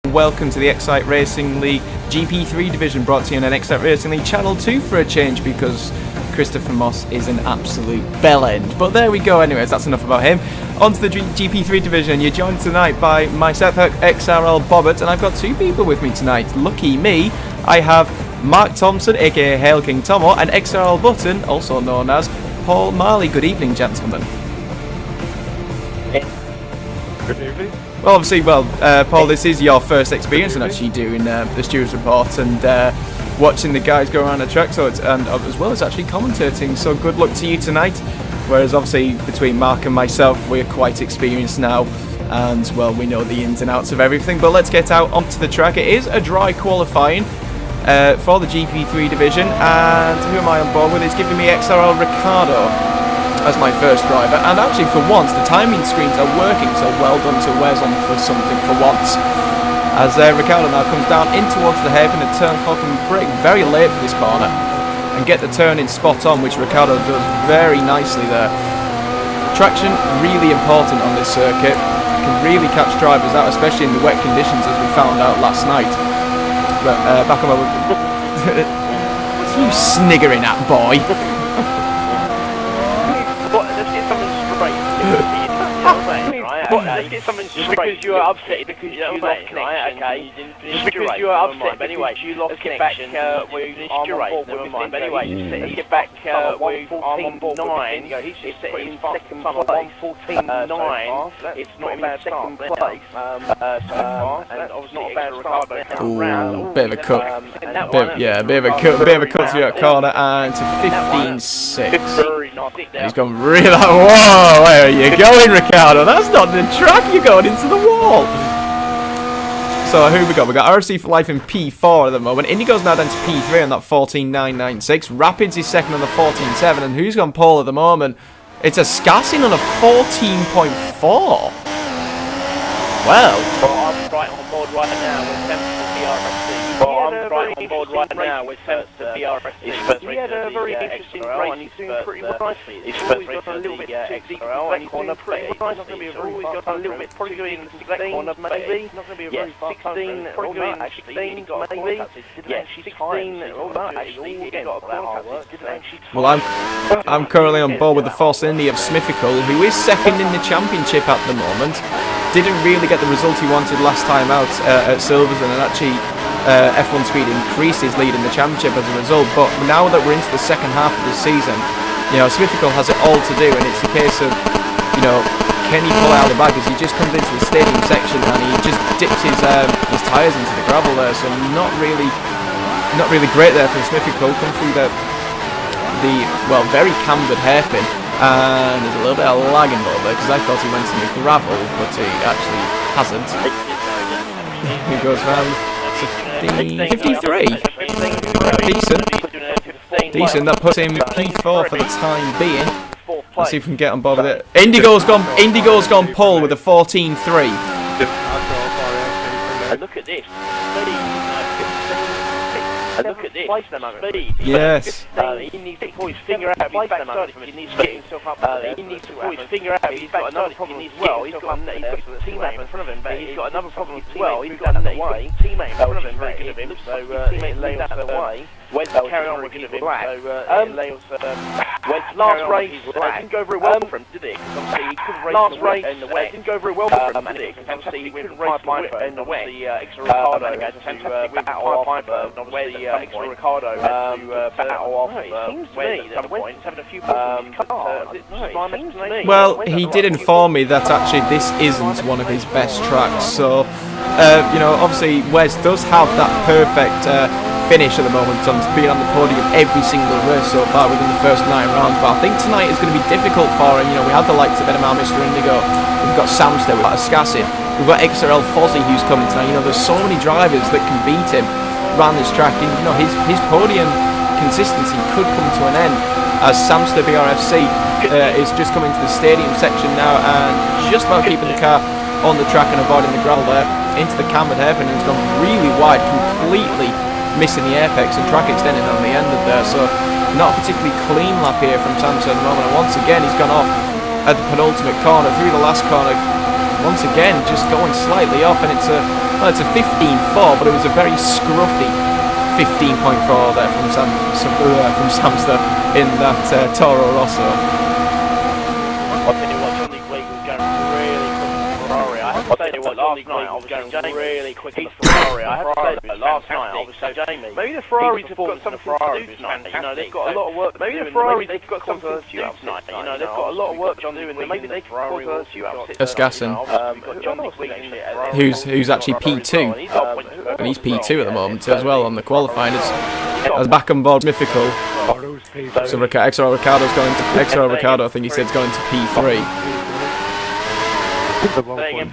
Welcome to the XRL Racing League GP3 division, brought to you on XRL Racing League Channel 2 for a change, because Christopher Moss is an absolute bellend. But there we go anyways, that's enough about him. On to the GP3 division. You're joined tonight by myself, XRL Bobbert, and I've got two people with me tonight. Lucky me, I have Mark Thompson, aka Hail King Tomo, and XRL Button, also known as Paul Marley. Good evening, gentlemen. Good evening. Well, obviously, Paul, this is your first experience in actually doing the Stewards Report and watching the guys go around the track, and as well as actually commentating. So good luck to you tonight. Whereas obviously between Mark and myself, we're quite experienced now, and well, we know the ins and outs of everything. But let's get out onto the track. It is a dry qualifying for the GP3 division, and who am I on board with? It's giving me XRL Ricardo as my first driver, and actually for once the timing screens are working, so well done to Wes on for something for once. As Ricardo now comes down in towards the hairpin and turn 4, can brake very late for this corner and get the turn in spot on, which Ricardo does very nicely there. Traction really important on this circuit, can really catch drivers out, especially in the wet conditions, as we found out last night. But back on my what are you sniggering at, boy? Let's get something straight. Because you are upset because you lost connection, right? Okay. Just because you are upset because you lost connection, we finished your race. Never mind. Anyway, let's get back with 1:14.9. He's set in second place. 1:14.9. It's not in second place. And obviously not a bad Ricardo. Ooh, bit of a cut. Bit of a cut through that corner, and to 15.6. He's gone really. Whoa, where are you going, Ricardo? That's not the track. You're going into the wall. So who we got? We got RFC for Life in P4 at the moment. Indigo's now down to P3 on that 14.996. Rapids is second on the 14.7, and who's gone pole at the moment? It's a Scassin on a 14.4. Well, I'm right on board right now with RFC. I'm right on board right now with BRFC. He had a very interesting race. He's doing pretty nicely. He's always got a little bit too deep on the corner, pretty nicely. He's always got a little bit probably going into the corner, maybe. Not going to be a very far 16, probably going actually 16, maybe. Yeah, 16, actually, he got that hard work, didn't he? Well, I'm currently on board with the Force Indy of Smithical, who is second in the championship at the moment. Didn't really get the result he wanted last time out at Silverstone, and actually F1 Speed increased his lead in the championship as a result. But now that we're into the second half of the season, you know, Smithical has it all to do, and it's a case of, you know, can he pull out of the bag as he just comes into the stadium section and he just dips his tyres into the gravel there. So not really great there for Smithical. Come through the very cambered hairpin. And there's a little bit of lag involved there, because I thought he went in the gravel, but he actually hasn't. He goes round to 53. Decent. That puts him P4 for the time being. Let's see if we can get on board with it. Indigo's gone pole with a 14.3. Look at this. Look at this. Speed. Yes. He needs to pull his finger out of his backside if he needs to get himself up. He needs to pull his finger out of his backside. He's got another problem as well. He's got a teammate in front of him, but he's got another problem as well. He's got another teammate in front of him, very good of him. So teammate lays that away. Wes carry on with his black. Last race didn't go very well for him, did it? Last race didn't go very well for him, did it? Because obviously he couldn't race in the wet. XRL Ricardo had to battle off obviously XRL Ricardo had to battle off Wes at some point. He's having a few problems with his car. Well, he did inform me that actually this isn't one of his best tracks. So, you know, obviously Wes does have that perfect finish at the moment, on being on the podium every single race so far within the first 9 rounds. But I think tonight is going to be difficult for him. You know, we had the likes of Edamar, Mr. Indigo, we've got Samster, we've got Scassin, we've got XRL Fozzy who's coming tonight. You know, there's so many drivers that can beat him around this track, and you know, his podium consistency could come to an end as Samster BRFC is just coming to the stadium section now and just about keeping the car on the track and avoiding the gravel there into the cambered hairpin, and it's gone really wide, completely missing the apex and track extending on the end of there. So not a particularly clean lap here from Samson at the moment, and once again he's gone off at the penultimate corner through the last corner, once again just going slightly off, and it's a Well, it's a 15.4, but it was a very scruffy 15.4 there from Samster in that Toro Rosso. I'll tell you what, Johnny Week was going really quick in the Ferrari. I have to say that last night I was going really quick in the Ferrari. I have to say that last night I was so Jamie. Maybe the Ferraris have got something to do tonight. You know, they've got a lot of work. Maybe the Ferraris they've got something to do tonight. You know, they've got a lot of work to do, and maybe they can cause a few upsets. Escassin, who's actually P2, and he's P2 at the moment as well on the qualifying. As back on board Mythical. So XRL Ricardo's going to XRL Ricardo. I think he said is going to P3.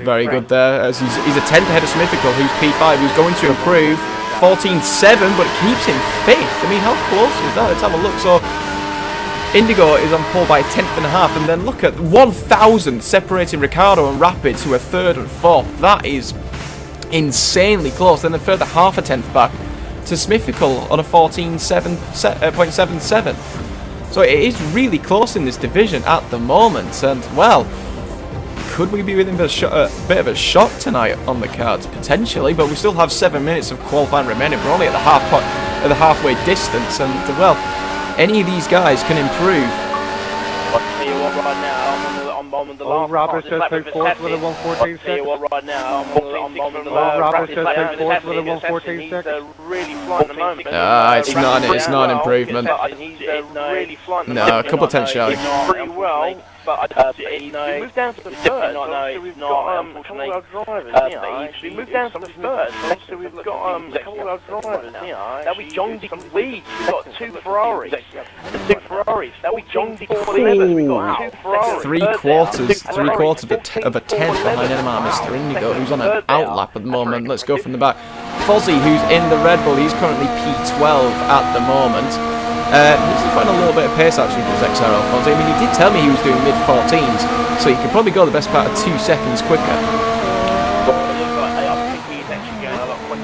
Very good there. As he's a 10th ahead of Mythical, who's P5, who's going to improve 14.7, but it keeps him 5th. I mean, how close is that? Let's have a look. So Indigo is on pole by a 10.5, and then look at 1,000 separating Ricardo and Rapids, who are 3rd and 4th. That is insanely close. Then a further half a tenth back to Smithical on a 14.77. So it is really close in this division at the moment, and well, could we be within a bit of a shock tonight on the cards potentially? But we still have 7 minutes of qualifying remaining. We're only at the halfway distance, and well, any of these guys can improve. I'll tell you what, right now I'm on the last. Roberts just took fourth with a 1:14 second. Right now I'm on the Roberts just took fourth with a 1:14 second. Really flying at the moment. It's not an improvement. He's really flying. No, a couple of tenths shy. Pretty well. But he moved down to the third. So we've got couple-wheel drivers. We moved down to the third. So we've got couple-wheel drivers. That'll be John Dick leads. We've got 2 Ferraris. That'll be John Dick leads. We've got 2 Ferraris. Three quarters of a tenth behind NMR Mr. Indigo, who's on an outlap at the moment. Let's go from the back. Fozzie, who's in the Red Bull, he's currently P12 at the moment. Needs to find a little bit of pace actually for his XRL Fozzie. I mean, he did tell me he was doing mid-14s, so he could probably go the best part of 2 seconds quicker.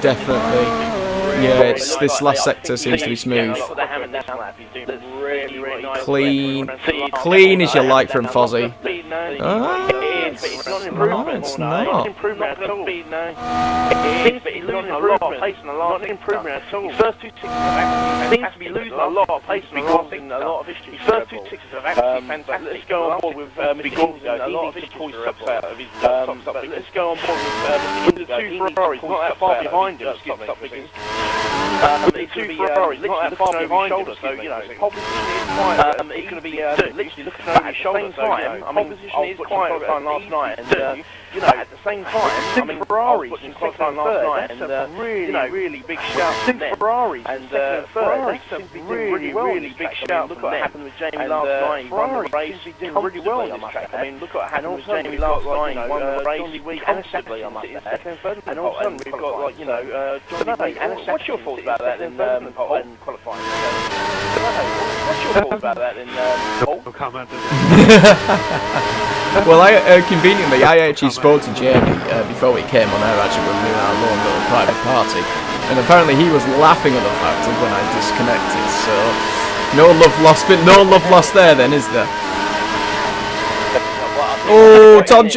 Definitely. Yeah, this last sector seems to be smooth. Clean as you like from Fozzie. It's not an improvement. It's not. Not an improvement at all. He's losing a lot of pace in the last. Not an improvement at all. His first 2 sixes have actually seems to be losing a lot of pace in the last. A lot of issues. His first 2 sixes have actually fantastic. Let's go on board with Mr. Indigo. A lot of issues pull his socks out of his socks up. Let's go on board with Mr. Indigo. The 2 Ferraris not that far behind him. The 2 Ferraris not that far behind him. So you know, pole position is quite. It's going to be literally looking over his shoulder. So pole position is quite last night, and you know, at the same time, I mean, Ferraris in qualifying last night, and really big shout from them. Ferraris and Ferrari seem to be doing really big shout. Look what happened with Jamie last night. He won the race, he did really well on this track. I mean, look what happened with Jamie last night. He won the race comfortably on that track. And all of a sudden, we've got like Johnny and what's your thoughts about that in qualifying? What's your thoughts about that in No comment. Well, conveniently, I actually spoke to Jamie before we came on air, actually, when we were in our own little private party, and apparently he was laughing at the fact of when I disconnected, so no love lost, but no love lost there then, is there? Tom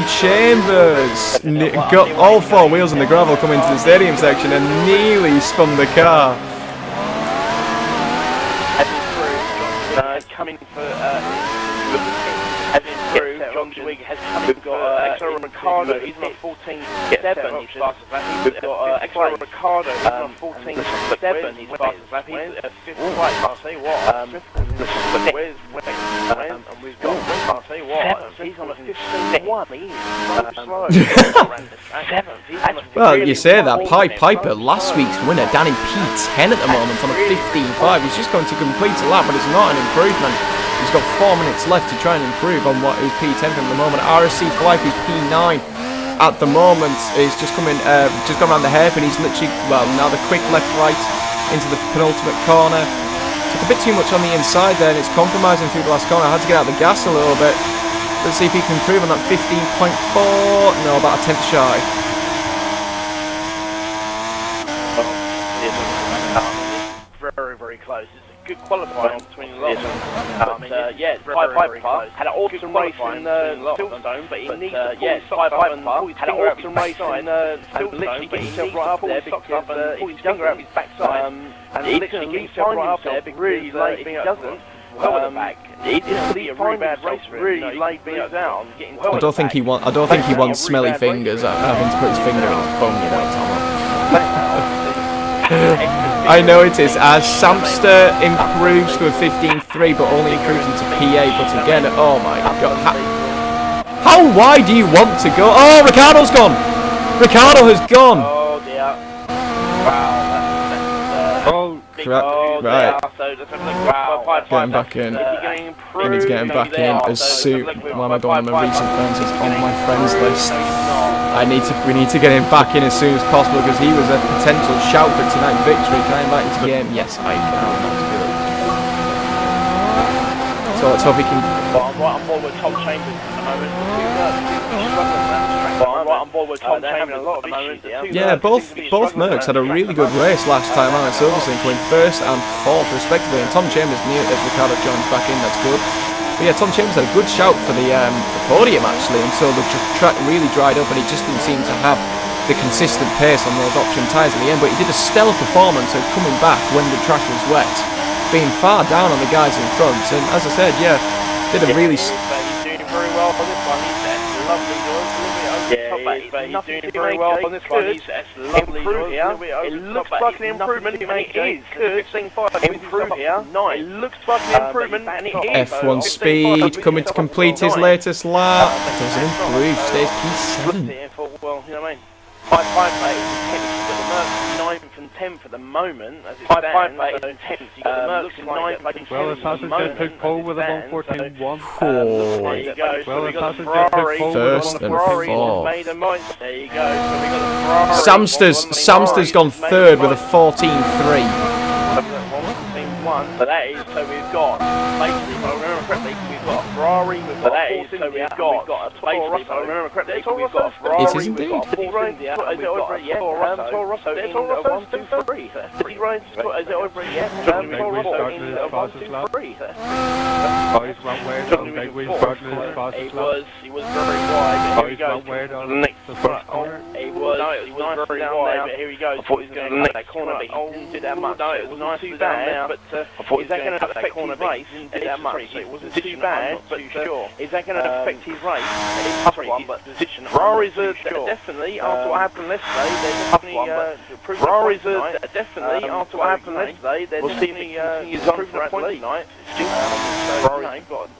Chambers got all 4 wheels in the gravel coming into the stadium section and nearly spun the car. Coming for John Twig has come. We've got XRL Ricardo. He's on 14.7. He's fast as that. We've got XRL Ricardo. He's on 14.7. He's fast as that. He's at 5th place. I'll tell you what. Where's and we've got. I'll tell you what. He's on a 15.1. He's so slow. 7th. Well, you say that. Piper, last week's winner, down in P10 at the moment on a 15.5. He's just going to complete a lap, but it's not an improvement. He's got 4 minutes left to try and improve on what is P10 at the moment. RSC for Life is P9 at the moment. He's just gone around the hairpin. He's literally, well, now the quick left-right into the penultimate corner. Took a bit too much on the inside there, and it's compromising through the last corner. I had to get out the gas a little bit. Let's see if he can improve on that 15.4. No, about a tenth shy. Very very close. It's a good qualifying between the lot of them. But yeah, Pied Piper had an awesome race in Silverstone, but he needs to pull his socks up and had an awesome race in Silverstone, but he needs to pull his socks up and pull his finger out his backside. And literally get himself right up there because really late if he doesn't, well at the back. It's going to be a really bad race for him. Really laid things out. I don't think he wants smelly fingers having to put his finger in his bum, you know, Tom. I know it is. As Samster improves to a 15.3, but only improves into PA. But again, oh my God, how wide do you want to go? Oh, Ricardo's gone. Ricardo has gone. Oh dear. Wow. Right. Getting back in. And he's getting back in as soon. Why am I going on my recent friends? He's on my friends list. We need to get him back in as soon as possible because he was a potential shout for tonight's victory. Can I invite him to the game? Yes, I can. That's good. So let's hope he can. I'm right on board with Tom Chambers at the moment. I'm right on board with Tom Chambers a lot of issues. Yeah, both Mercs had a really good race last time out at Silverstone, going first and fourth respectively. And Tom Chambers near as Ricardo joins back in. That's good. But yeah, Tom Chambers had a good shout for the podium actually until the track really dried up and he just didn't seem to have the consistent pace on those option tyres at the end. But he did a stellar performance of coming back when the track was wet, being far down on the guys in front. And as I said, yeah, did a really. He's doing very well on this one. He's lovely. He's doing very well on this one. He's lovely. It looks like an improvement, and it is. Improve here. Nice. It looks like an improvement, and it is. F1 speed coming to complete his latest lap. Doesn't improve. Stays P7. Well, you know what I mean. Pied Piper is technically got the Mercs 9th and 10th at the moment, as it stands. Pied Piper is 10th. You got the Mercs in 9th and 10th. Well, the passenger took pole with a 114.1. There you go. So we got the Ferrari. First and fourth. There you go. So we got the Ferrari. Samster's gone third with a 14.3. But that is, so we've got, basically, if I remember correctly, we've got a Ferrari, we've got a Force India, we've got a Toro Rosso, if I remember correctly, we've got a Ferrari, it is indeed. we've got a Force India, and we've got a Toro Rosso in 1, 2, 3. Is he right? Is it over yet? Toro Rosso in 1, 2, 3. Oh, he's one way down, Megwin starting his fastest lap. He was very wide, but here we go. One way down The next the first corner. He was very wide, but here we go. I thought he was going to cut that corner, but he didn't do that much. No, it wasn't too bad, but I thought he was going to affect his race? He didn't do that much. It wasn't too bad, but is that going to affect his race? It's a tough one, but Ferraris are definitely, after what happened yesterday, they're definitely Ferraris are definitely, after what happened yesterday, they're definitely improving the point tonight.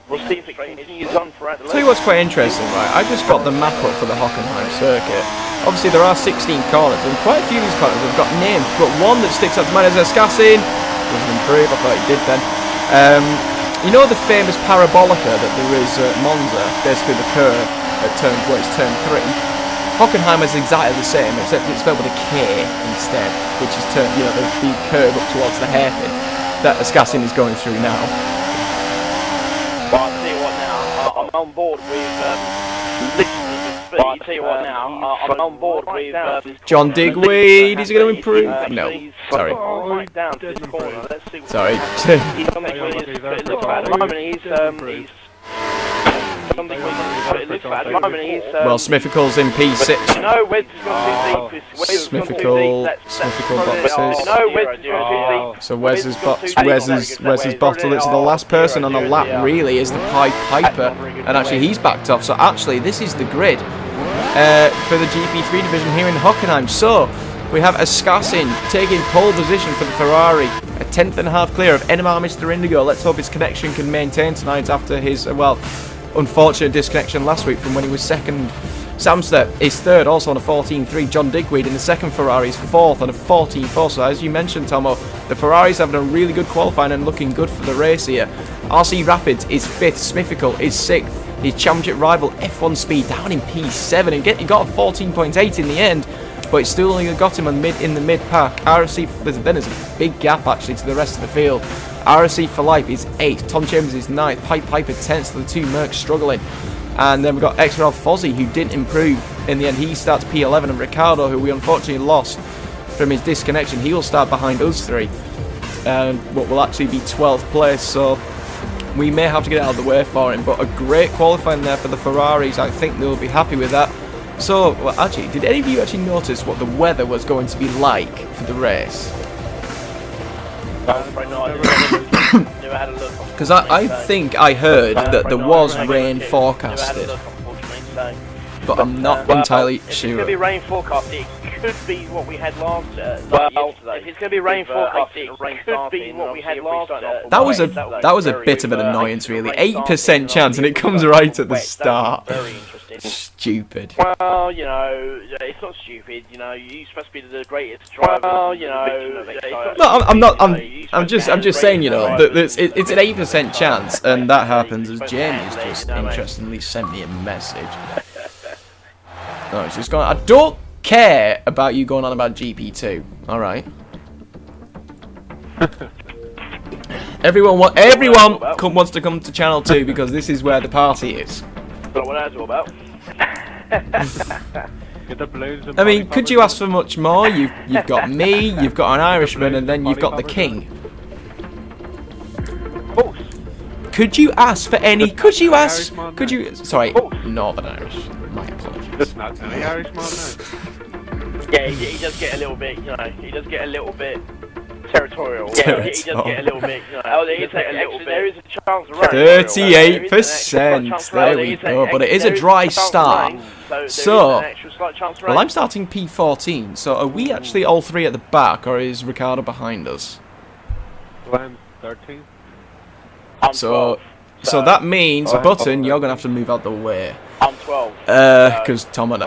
We'll see if it continues on throughout the Tell you what's quite interesting, right? I just got the map up for the Hockenheim circuit. Obviously there are 16 corners and quite a few of these corners have got names, but one that sticks out to mind is Escassin. Doesn't improve, I thought he did then. You know the famous parabolica that there is at Monza, basically the curve at turn 3? Hockenheim is exactly the same, except it's spelled with a K instead, which is the curve up towards the hairpin that Escassin is going through now. Well, I'll tell you what now, I'm on board with literally the speed. I'll tell you what now, I'm on board with John Digweed, is he going to improve? No, sorry. Right down to this corner. Let's see. Sorry. He's on the way. It looks like at the moment he's well, Smithical's in P6. No, Wes has gone too deep. Smithical boxes. No, Wes has gone too deep. So Wes's bottle. It's the last person on the lap really is the Pied Piper, and actually he's backed off. So actually this is the grid for the GP3 division here in Hockenheim. So we have Escassin taking pole position for the Ferrari, a 10th and a half clear of NMR Mr. Indigo. Let's hope his connection can maintain tonight after his unfortunate disconnection last week from when he was second. Samster is third, also on a 14.3. John Digweed in the second Ferrari is fourth on a 14.4. So as you mentioned, Tomo, the Ferrari's having a really good qualifying and looking good for the race here. RC Rapids is fifth, Smithical is sixth. His championship rival F1 Speed down in P7 and he got a 14.8 in the end, but it still only got him in the mid pack. RC, then there's a big gap actually to the rest of the field. RSC for Life is 8th, Tom Chambers is 9th, Pied Piper 10th, so the two Mercs struggling. And then we've got XRL Fozzy, who didn't improve in the end. He starts P11, and Ricardo, who we unfortunately lost from his disconnection, he will start behind us three. what will actually be 12th place, so we may have to get out of the way for him. But a great qualifying there for the Ferraris. I think they'll be happy with that. So, well, actually, did any of you actually notice what the weather was going to be like for the race? Because I think I heard that there was rain forecasted, but I'm not entirely sure. If it's going to be rain forecast, it could be what we had last yesterday. If it's going to be rain forecast, it could be what we had last yesterday. That was a bit of an annoyance, really. 8% chance, and it comes right at the start. Very interesting. Stupid. Well, you know, it's not stupid. You know, you're supposed to be the greatest driver. Well, you know, no, I'm not. I'm just saying, you know, that it's an 8% chance, and that happens as Jamie's just interestingly sent me a message. No, it's just gone. I don't care about you going on about GP2. All right. Everyone wants to come to Channel 2 because this is where the party is. But what that's all about. I mean, could you ask for much more? You've got me, you've got an Irishman, and then you've got the King. Could you ask for any? Could you ask? Could you? Sorry, Northern Irish. My apologies. Yeah, he does get a little bit. You know, he does get a little bit territorial. Yeah, he does get a little bit. You know, there is a chance of rain. 38%. There we go. But it is a dry start. So, well, I'm starting P14. So, are we actually all three at the back, or is Ricardo behind us? Well, I'm 13. So that means, Button, you're gonna have to move out the way. I'm 12. Because Tom and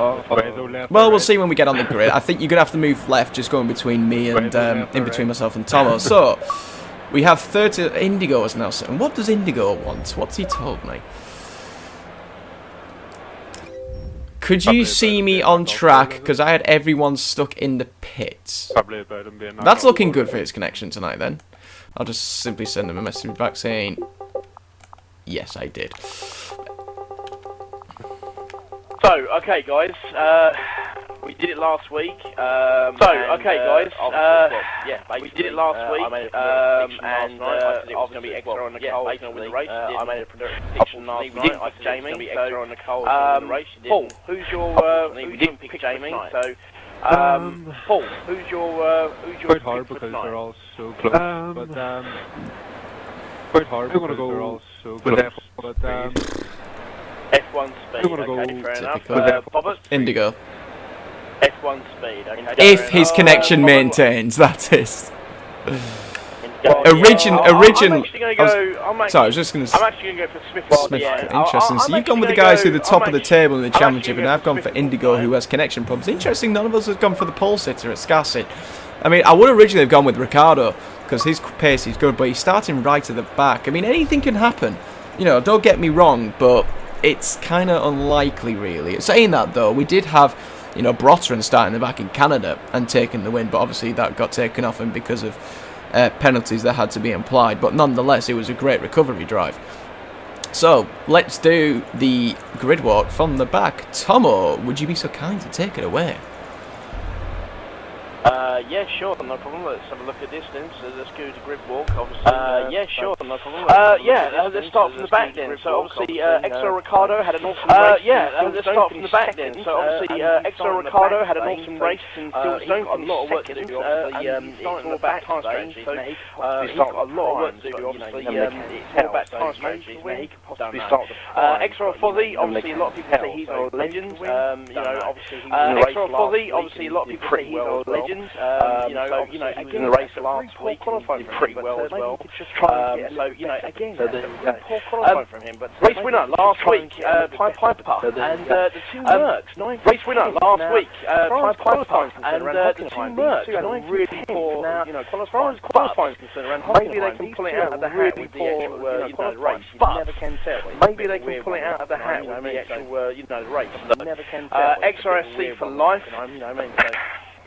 well, we'll see when we get on the grid. I think you're gonna have to move left, just going between me and in between myself and Tomo. So we have 30. Indigo is now sitting. What does Indigo want? What's he told me? Could you see me on track? Because I had everyone stuck in the pits. That's looking good for his connection tonight. Then I'll just simply send him a message back saying, yes, I did. So, okay, guys, we did it last week. We did it last week, and obviously going to be XRL and Nicole with the race. I made a prediction last night. I said Jamie, going to be XRL and Nicole with the race. Paul, who's your? We didn't pick Jamie, so. Paul, who's your quite hard because they're all so close. Quite hard because they're all so close. But F1 speed. Okay, fair enough. Bobbert? Indigo. F1 speed. Okay. If his connection maintains, that is. Sorry, I was just going to. I'm actually going to go for Smith. Interesting. So you've gone with the guys who are the top of the table in the championship, and I've gone for Indigo, who has connection problems. Interesting, none of us have gone for the pole sitter at Scarset. I mean, I would originally have gone with Ricardo because his pace is good, but he's starting right at the back. I mean, anything can happen. You know, don't get me wrong, but it's kind of unlikely, really. Saying that, though, we did have, you know, Brotteran starting the back in Canada and taking the win, but obviously that got taken off him because of penalties that had to be applied. But nonetheless, it was a great recovery drive. So, let's do the grid walk from the back. Tomo, would you be so kind to take it away? Yeah, sure, no problem. Let's have a look at distance. Let's go to grid walk, obviously. Yeah, sure, no problem. Let's start from the back then. So obviously, XRL Ricardo had an awesome race. Let's start from the back then. So obviously, XRL Ricardo had an awesome race in Silverstone. A lot of work to do, obviously. It's all about time strategy. So he's got a lot of work to do, obviously. It's all about time strategy. He could possibly start. XRL Fozzy, obviously, a lot of people say he's a legend. You know, obviously, XRL Fozzy, obviously, a lot of people say he's a legend. Again, the race last week, qualified pretty well as well. Poor qualifying from him, but race winner last week, Piper, and the two Mercs. Race winner last week, Piper, and the two Mercs had really poor. As far as qualifying is concerned, maybe they can pull it out of the hat with the actual, race. But maybe they can pull it out of the hat with the actual, the race. XRSC for life.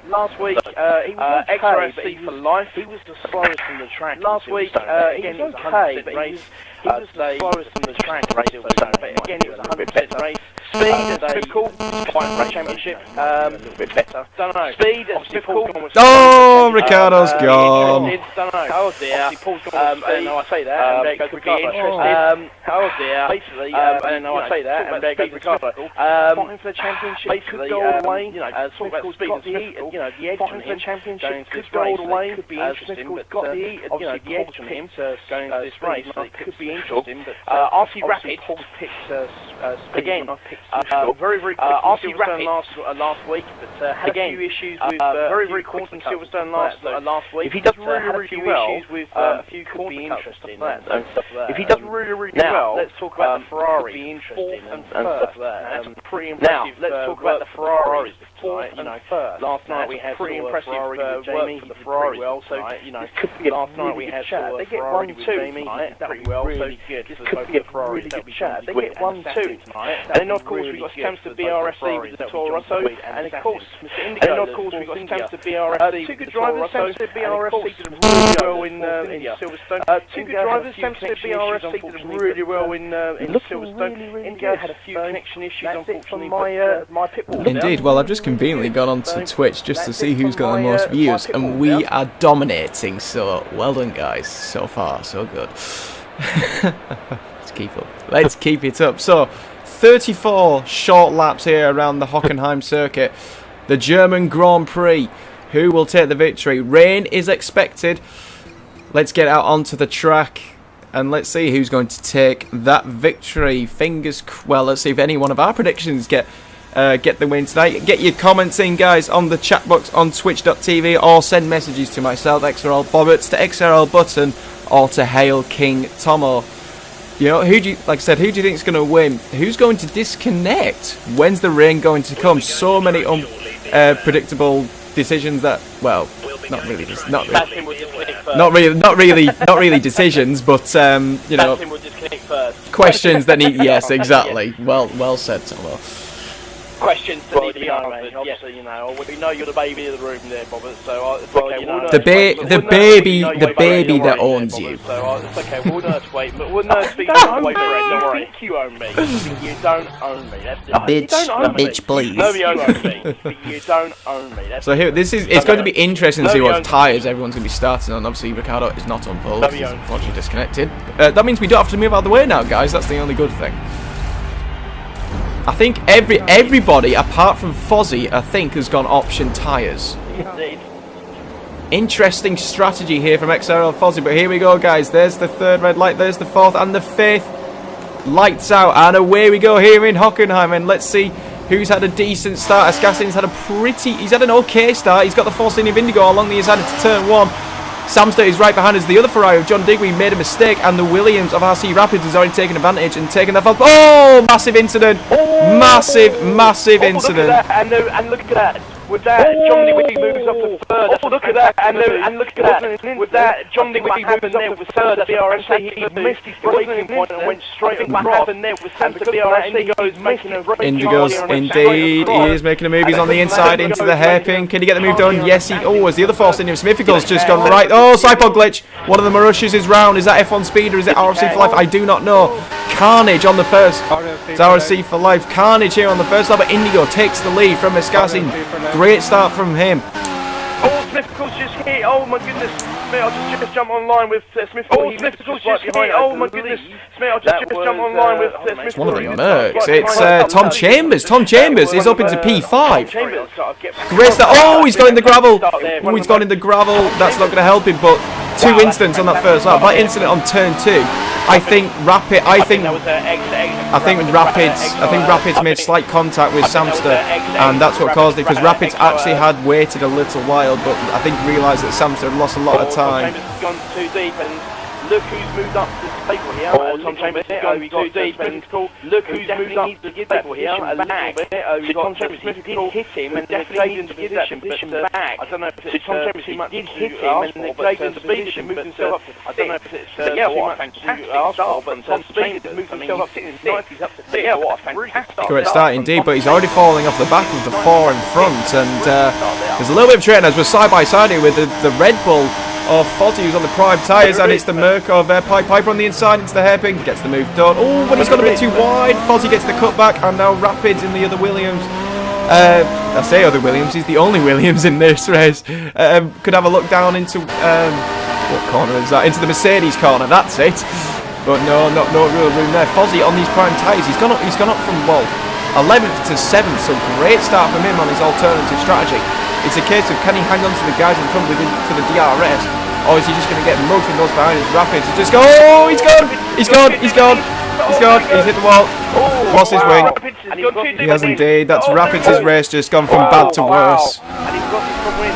Last week, he was XRSC for life. He was the slowest from the track. Last week, again, it was okay, but he was the slowest from the track. But again, it was a 100% race. Speed is difficult. Quite championship. A little bit better. Don't know. Speed is difficult. Oh, Ricardo's gone. Don't know. Oh dear. No, I say that. And could be interested. Oh dear. Basically, no, I say that. And goes Ricardo. Fighting for the championship. Basically, go all the way. You know, talk about speed and difficult. You know, the edge on the championship could go all the way. Could be interesting. But got the you know the edge on him to going into this race. Could be interesting. But RC Rapid picked again. Very very quick. RC Rapid last week, but had a few issues with very quick in Silverstone last week. If he does really well, with a few could be interesting. If he does really well, let's talk about the Ferrari. Could be interesting and stuff there. That's pretty impressive. Now let's talk about the Ferraris. You know, last night we had pretty impressive work for the Ferrari. Well, so you know, last night we had they get 1-2 tonight. Pretty well, really good. This could be a really good chat. They get 1-2 tonight, and then of course we got Stamps to BRFC with the Toro Rosso, and of course we got Stamps to BRFC. Two good drivers, Stamps to BRFC did really well in Silverstone. Two good drivers, Stamps to BRFC did really well in Silverstone. Indigo had a few connection issues, unfortunately. My pit wall. Indeed. Well, I've just conveniently gone onto Twitch just to see who's got the most views, and we are dominating. So well done, guys. So far, so good. Let's keep up. Let's keep it up. So 34 short laps here around the Hockenheim circuit, the German Grand Prix. Who will take the victory? Rain is expected. Let's get out onto the track and let's see who's going to take that victory. Well, let's see if any one of our predictions get the win tonight. Get your comments in, guys, on the chat box on twitch.tv, or send messages to myself, XRL Bobberts, to XRL Button, or to Hail King Tomo. You know, like I said, who do you think is going to win? Who's going to disconnect? When's the rain going to come? So many unpredictable decisions that, well, not really decisions, but you know, questions that need. Yes, exactly. Well said, Tomo. Questions that need to be answered. Obviously, you know, we know you're the baby of the room there, Bobbert. So okay, the baby that owns you. So it's okay. We'll nurse wait, but we'll nurse be don't wait for it. Don't worry. You own me. You don't own me. That's bitch, please. No, you own me. You don't own me. That's so here, it's going to be interesting to see what tyres everyone's going to be starting on. Obviously, Ricardo is not on pole. He's unfortunately disconnected. That means we don't have to move out of the way now, guys. That's the only good thing. I think everybody apart from Fozzie, I think, has gone option tyres. Interesting strategy here from XRL Fozzie, but here we go, guys. There's the third red light, there's the fourth and the fifth. Lights out, and away we go here in Hockenheim, and let's see who's had a decent start. Ascassin's had he's had an okay start. He's got the Force India of Indigo along the inside into turn one. Samster is right behind us. The other Ferrari of John Digweed made a mistake, and the Williams of RC Rapids has already taken advantage and taken that fall. Oh, massive incident! Oh, massive incident! Look at that, and look at that. With that, John Digweed moves up to third. Oh, look at that, and look at that. With that, John Digweed moves up to third at BRFC. He missed his braking point and went straight across. What happened there with Samster BRFC? Indigo's making a Indigo's indeed. He is making a move. He's on the inside into the hairpin. Can he get the move done? Yes, he. Oh, as the other Force Indian Smithical's just gone right. Oh, Sidepod glitch. One of the Marushes is round. Is that F1 Speed or is it RFC for life? I do not know. Carnage on the first. It's RFC for life. Carnage here on the first lap, but Indigo takes the lead from Ascassin. Great start from him. Oh, Smithical's just hit. Oh my goodness. Smith, I'll just jump online with Smithical's. Oh, Smithical's just hit. Oh my goodness. Smith, I'll just jump online with Smithical's. It's one of the Mercs. It's Tom Chambers. Tom Chambers is up into P5. Great start. Oh, he's got in the gravel. Oh, he's gone in the gravel. That's not going to help him, but two incidents on that first lap. That incident on turn two. I think Rapids made slight contact with Samster, and that's what caused it, because Rapids actually had waited a little while, but I think realised that Samster had lost a lot of time. Gone too deep, and look who's moved up to the table here. Tom Chambers has gone too deep, and look who's moved up to the table here a little bit. Tom Chambers did hit him and definitely needs to get that position back. I don't know if it's Tom Chambers did hit him and neglected the speed and moved himself up to 6. I don't know if it's what a fantastic start, but Tom Chambers moved himself up to 6. He's up to 6. Yeah, what a fantastic start. Correct start indeed, but he's already falling off the back of the 4 in front, and there's a little bit of training as we're side by side here with the Red Bull of Fozzie, who's on the prime tyres, and it's the Merc of Piper on the inside into the hairpin, gets the move done. Oh, but he's got a bit too wide. Fozzie gets the cutback, and now Rapids in the other Williams. I say other Williams, he's the only Williams in this race. Could have a look down into, what corner is that? Into the Mercedes corner, that's it. But no real room there. Fozzie on these prime tyres, he's gone up from, well, 11th to 7th, so great start from him on his alternative strategy. It's a case of can he hang on to the guys in front for the DRS, or is he just going to get mugged from those behind his Rapids and just go, oh, he's gone, he's hit the wall, lost his wing. He has indeed, that's Rapids' race just gone from bad to worse. And he's got this from win.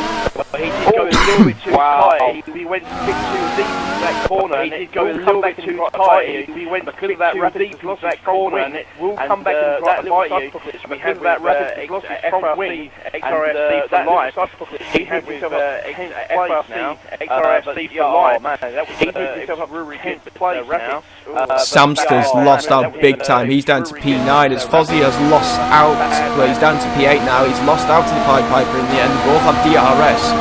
He did go a little bit too tight. He went a bit too deep into that corner. He did go a little bit too tight. He went because of that rapid lost that corner, and it will come back and try to bite you. We have that rapid lost his front wing, XRL for life. He had with FRC now, XRL for life. Man, that was he did himself a really good place now. Samster's lost out big time. He's down to P9 as Fozzie has lost out. Well, he's down to P8 now. He's lost out to the Piper in the end. Both have DRS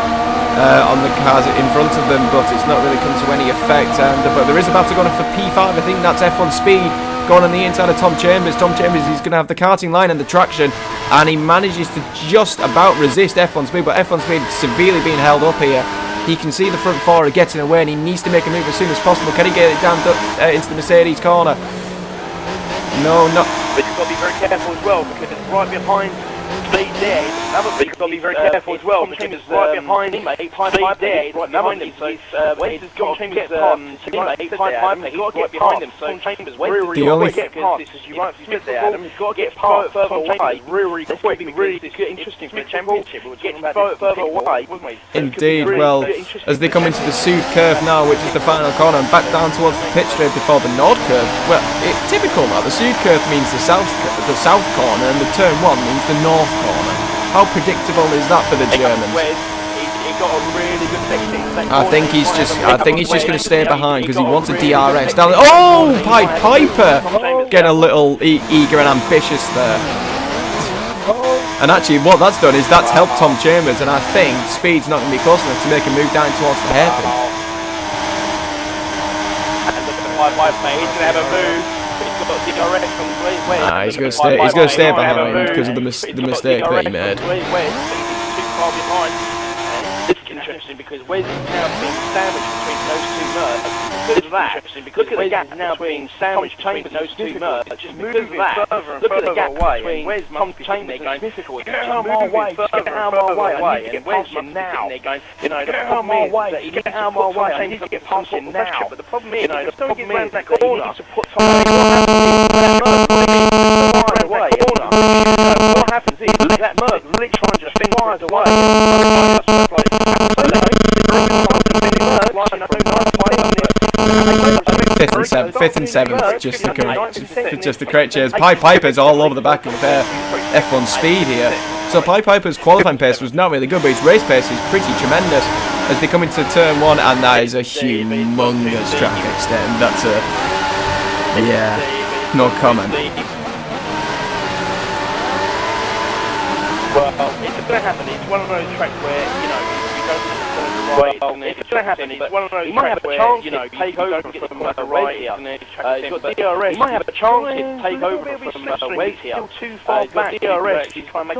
on the cars in front of them, but it's not really come to any effect. But there is a battle going on for P5. I think that's F1 Speed going on the inside of Tom Chambers. Tom Chambers is going to have the karting line and the traction, and he manages to just about resist F1 Speed, but F1 Speed severely being held up here. He can see the front four are getting away, and he needs to make a move as soon as possible. Can he get it down into the Mercedes corner? No, not. But you've got to be very careful as well, because it's right behind Speed there. You've got to be very careful as well, because it's right behind him. Speed there, right behind him. So Wes has got to get past Piper. He's got to get behind him. So Chambers, really got to get past. As you rightly said there, Adam, he's got to get further away. Really quick. Really interesting for the championship. We're getting further away, wouldn't we? Indeed. Well, as they come into the Sud curve now, which is the final corner, and back down towards the pit straight before the Nord curve. Well, typical now. The Sud curve means the south corner, and the turn 1 means the north corner. How predictable is that for the Germans? He got a really good technique. I think he's just going to stay behind because he wants a DRS down. Oh, Piper getting a little eager and ambitious there. And actually, what that's done is that's helped Tom Chambers, and I think Speed's not going to be close enough to make a move down towards the hairpin. And look at the Piper, he's going to have a move. He's going to stay behind because of the mistake that he made. He's too far behind. This is interesting because Wes is now being sandwiched between those two Mercs. Look at that. Look at the gap now being sandwiched between those two Mercs. Just moving further and further away. Where's Tom Chambers going? Get out of my way. Get out of my way. I need to get past him now. You know, the problem is that he gets out of my way. I need to get past him now. But the problem is, the problem is that he needs to put what happens is that Merc literally just fires away. Fifth and seventh, just the correct chairs. Piper's all over the back of F1 Speed here. So Piper's qualifying pace was not really good, but his race pace is pretty tremendous as they come into turn 1, and that is a humongous track extend. That's no comment. Well, it's going to happen. It's one of those tracks where, you know, you don't right. It's going to happen. It's one of those tracks where, you know, take over from the right here. He's got DRS. He might have a chance to take over from Wes here. Still too far back. DRS. He's trying to make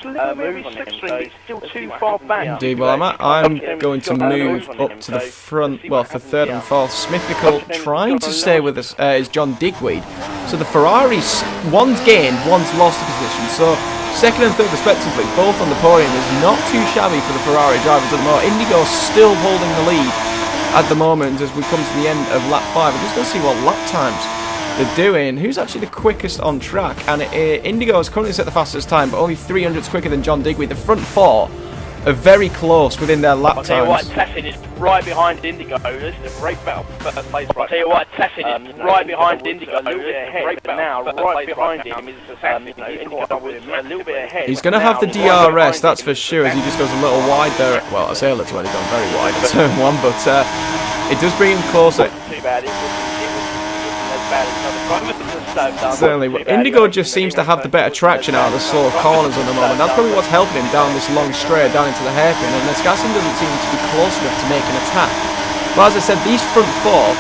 a move on him. So it's still too far back. Indeed. Well, I'm going to move up to the front, well, for third and fourth. Smithical trying to stay with us is John Digweed. So the Ferraris, one's gained, one's lost a position. So second and third respectively, both on the podium, is not too shabby for the Ferrari drivers at the moment. Indigo's still holding the lead at the moment as we come to the end of lap 5. I'm just going to see what lap times they're doing. Who's actually the quickest on track? And Indigo has currently set the fastest time, but only 300s quicker than John Digweed. The front four are very close within their lap times. I'll tell you what, Tassin is right behind Indigo. This is a great battle for first place. I'll tell you what, Tassin is right behind Indigo. A little bit ahead, but now right behind him is Assassin. Indigo was a little bit ahead. He's going to have the DRS, that's for sure, as he just goes a little wide there. Well, I say a little, he's gone very wide at turn 1, but it does bring him closer. It wasn't too bad. It wasn't as bad as another. Certainly. Indigo just seems to have the better traction out of the slow corners at the moment. That's probably what's helping him down this long straight down into the hairpin, and Escassin doesn't seem to be close enough to make an attack. But as I said, these front four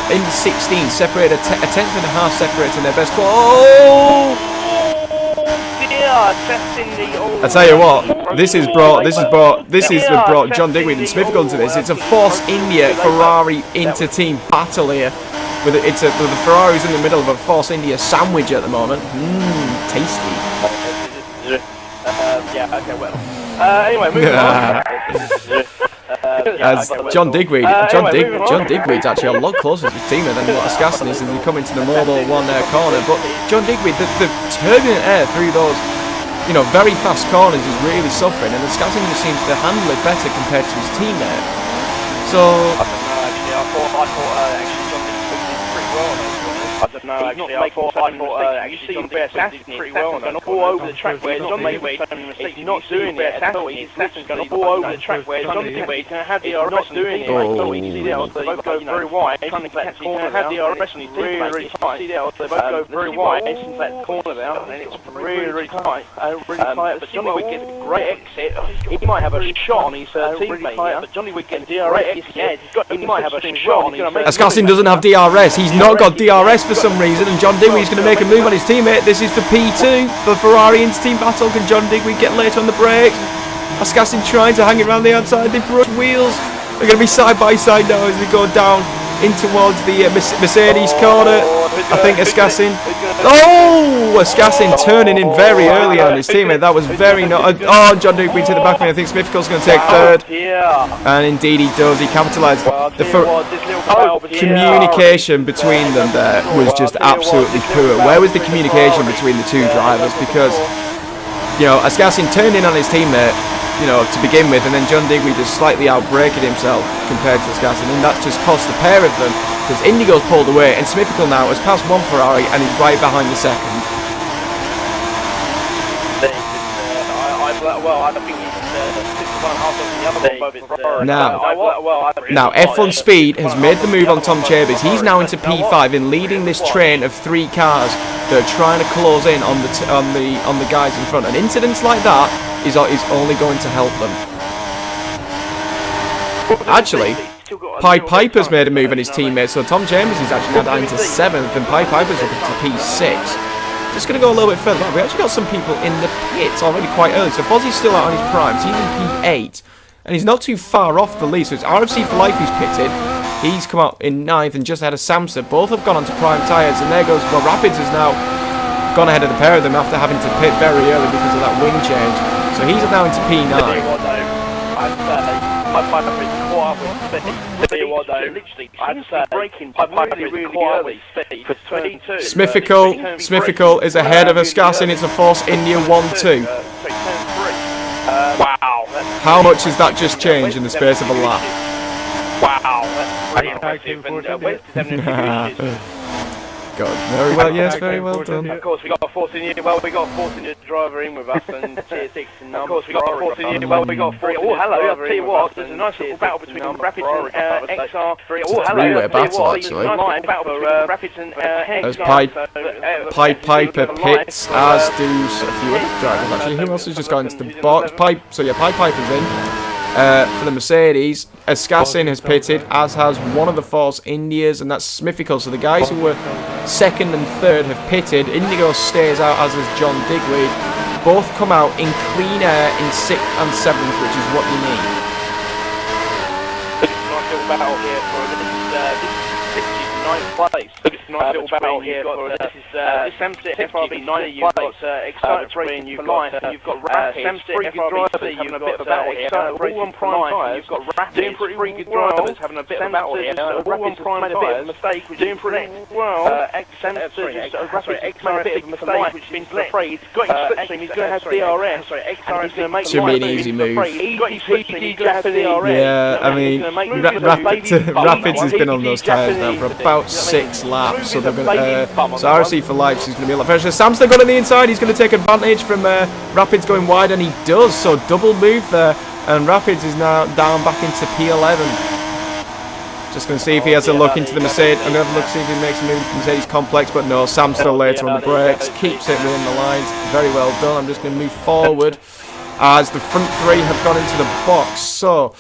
in 16 separated a tenth and a half separating their best. Oh! I tell you what, this has brought John Digweed and Smithfield into this. It's a Force India Ferrari Inter-team battle here. The Ferrari's in the middle of a Force India sandwich at the moment. Tasty. Anyway, moving on. As John Digweed's actually a lot closer to his teammate than what Escassin is as he come into the mobile one corner. But John Digweed, the turbulent air through those, very fast corners is really suffering, and Escassin just seems to handle it better compared to his teammate. So I thought actually John Digweed did pretty well on those corners. I don't know, actually, I thought actually John Digweed did pretty well on those corners. All over the track where John Digweed is not doing it at all. He's going all over the track where John Digweed can have the RS doing it. They both go very wide, trying to catch the corner, have the RS and he's really tight. They both go very wide, since that corner out, and it's really tight. But John Digweed gets a great exit. He might have a shot on his teammate, but John Digweed gets DRS. He might have a shot on his Escassin doesn't have DRS. He's not got DRS for some reason, and John Digweed's going to make a move on his teammate. This is for P2, the Ferrari Inter-team battle. Can John Digweed get later on the brakes? Escassin trying to hang it around the outside. They brush wheels. They're going to be side by side now as we go down in towards the Mercedes corner. I think Escassin. Escassin turning in very early on his teammate. That was very not. John Digweed to the back. I think Smithfield's going to take third. And indeed he does. He capitalised. The communication between them there was just absolutely poor. Where was the communication between the two drivers? Because Escassin turned in on his teammate, to begin with, and then John Digweed just slightly outbraking himself compared to Escassin, and that's just cost the pair of them, because Indigo's pulled away, and Smithfield now has passed one Ferrari and is right behind the second. Now F1 Speed has made the move on Tom Chambers. He's now into P5 in leading this train of 3 cars that are trying to close in on the guys in front. And incidents like that is only going to help them. Actually, Pied Piper's made a move on his teammates, so Tom Chambers is actually now down to 7th, and Pied Piper's up to P6. Just going to go a little bit further. We actually got some people in the pits already quite early. So Fozzie's still out on his primes. He's in P8. And he's not too far off the lead. So it's RFC for Life who's pitted. He's come out in 9th and just ahead of Samsa. Both have gone onto prime tyres. And there goes, Rapids has now gone ahead of the pair of them after having to pit very early because of that wing change. So he's now into P9. Smithical is ahead of Escassin. It's a Force India 1-2. Wow. How much has that just changed in the space of a lap? Wow. God, very well, yes, very well done. Of course, we got a Force India driver in with us, and Tier 6 and of course, we got a Force India hello, I'll tell you what, there's a nice little battle between Rapids and XR. Three-way battle, actually. As Pied Piper pits, as do a few other drivers, actually. Who else has just gone into the box? Pied Piper's in. For the Mercedes, Escassin has pitted, as has one of the Force Indias, and that's Smithical. So the guys who were 2nd and 3rd have pitted. Indigo stays out, as has John Digweed. Both come out in clean air in 6th and 7th, which is what you need. Nice little battle here for this is 9th place. Nice little battle here for this is Samsit FRB 9. You've got Excited Brain, you've got Rapids, pretty good drivers having a bit of a battle here. All on prime tyres, you've got Rapids, doing pretty good drivers having a bit of a battle here. All on prime tyres, made a bit of a mistake, which doing pretty well. Rapids made a bit of a mistake, which has been afraid. Got his slipstream, he's going to have DRS. XR is going to make should be an easy move. He's got his slipstream, he's going to have DRS. Yeah, I mean, Rapids has been on those tyres now for about 6 laps, so they're going to. So RC for Life is going to be a lot pressure. Sam's still got on the inside. He's going to take advantage from Rapids going wide, and he does. So double move there, and Rapids is now down back into P11. Just going to see if he has a look into the Mercedes. I'm going to have a look, see if he makes a move into the Mercedes complex, but no, Sam's still later on the brakes, keeps it within the lines. Very well done. I'm just going to move forward as the front three have gone into the box. So,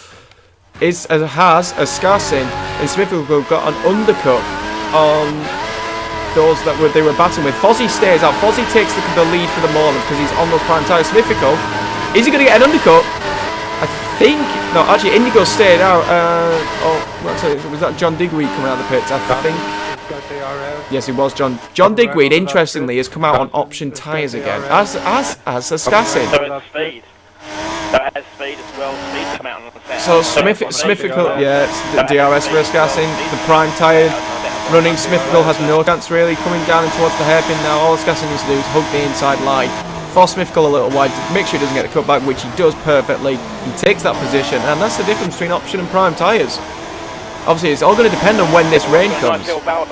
has Escarcin and Smithfield got an undercut on those that they were battling with. Fozzie stays out. Fozzie takes the lead for the moment because he's on those prime tyres. Smithfield, is he going to get an undercut? I think, no, actually Indigo stayed out. Was that John Digweed coming out of the pits? I think. Yes, it was John Digweed, interestingly, has come out on option tyres again, as Escarcin. So it has speed. So it has speed as well. Speed come out on the set. So Smithfield, yeah, it's the DRS for Escarcin. The prime tyre running. Smithfield has no chance really, coming down and towards the hairpin now. All Escarcin needs to do is hug the inside line. Force Smithfield a little wide to make sure he doesn't get a cutback, which he does perfectly. He takes that position, and that's the difference between option and prime tyres. Obviously, it's all going to depend on when this rain comes. We've got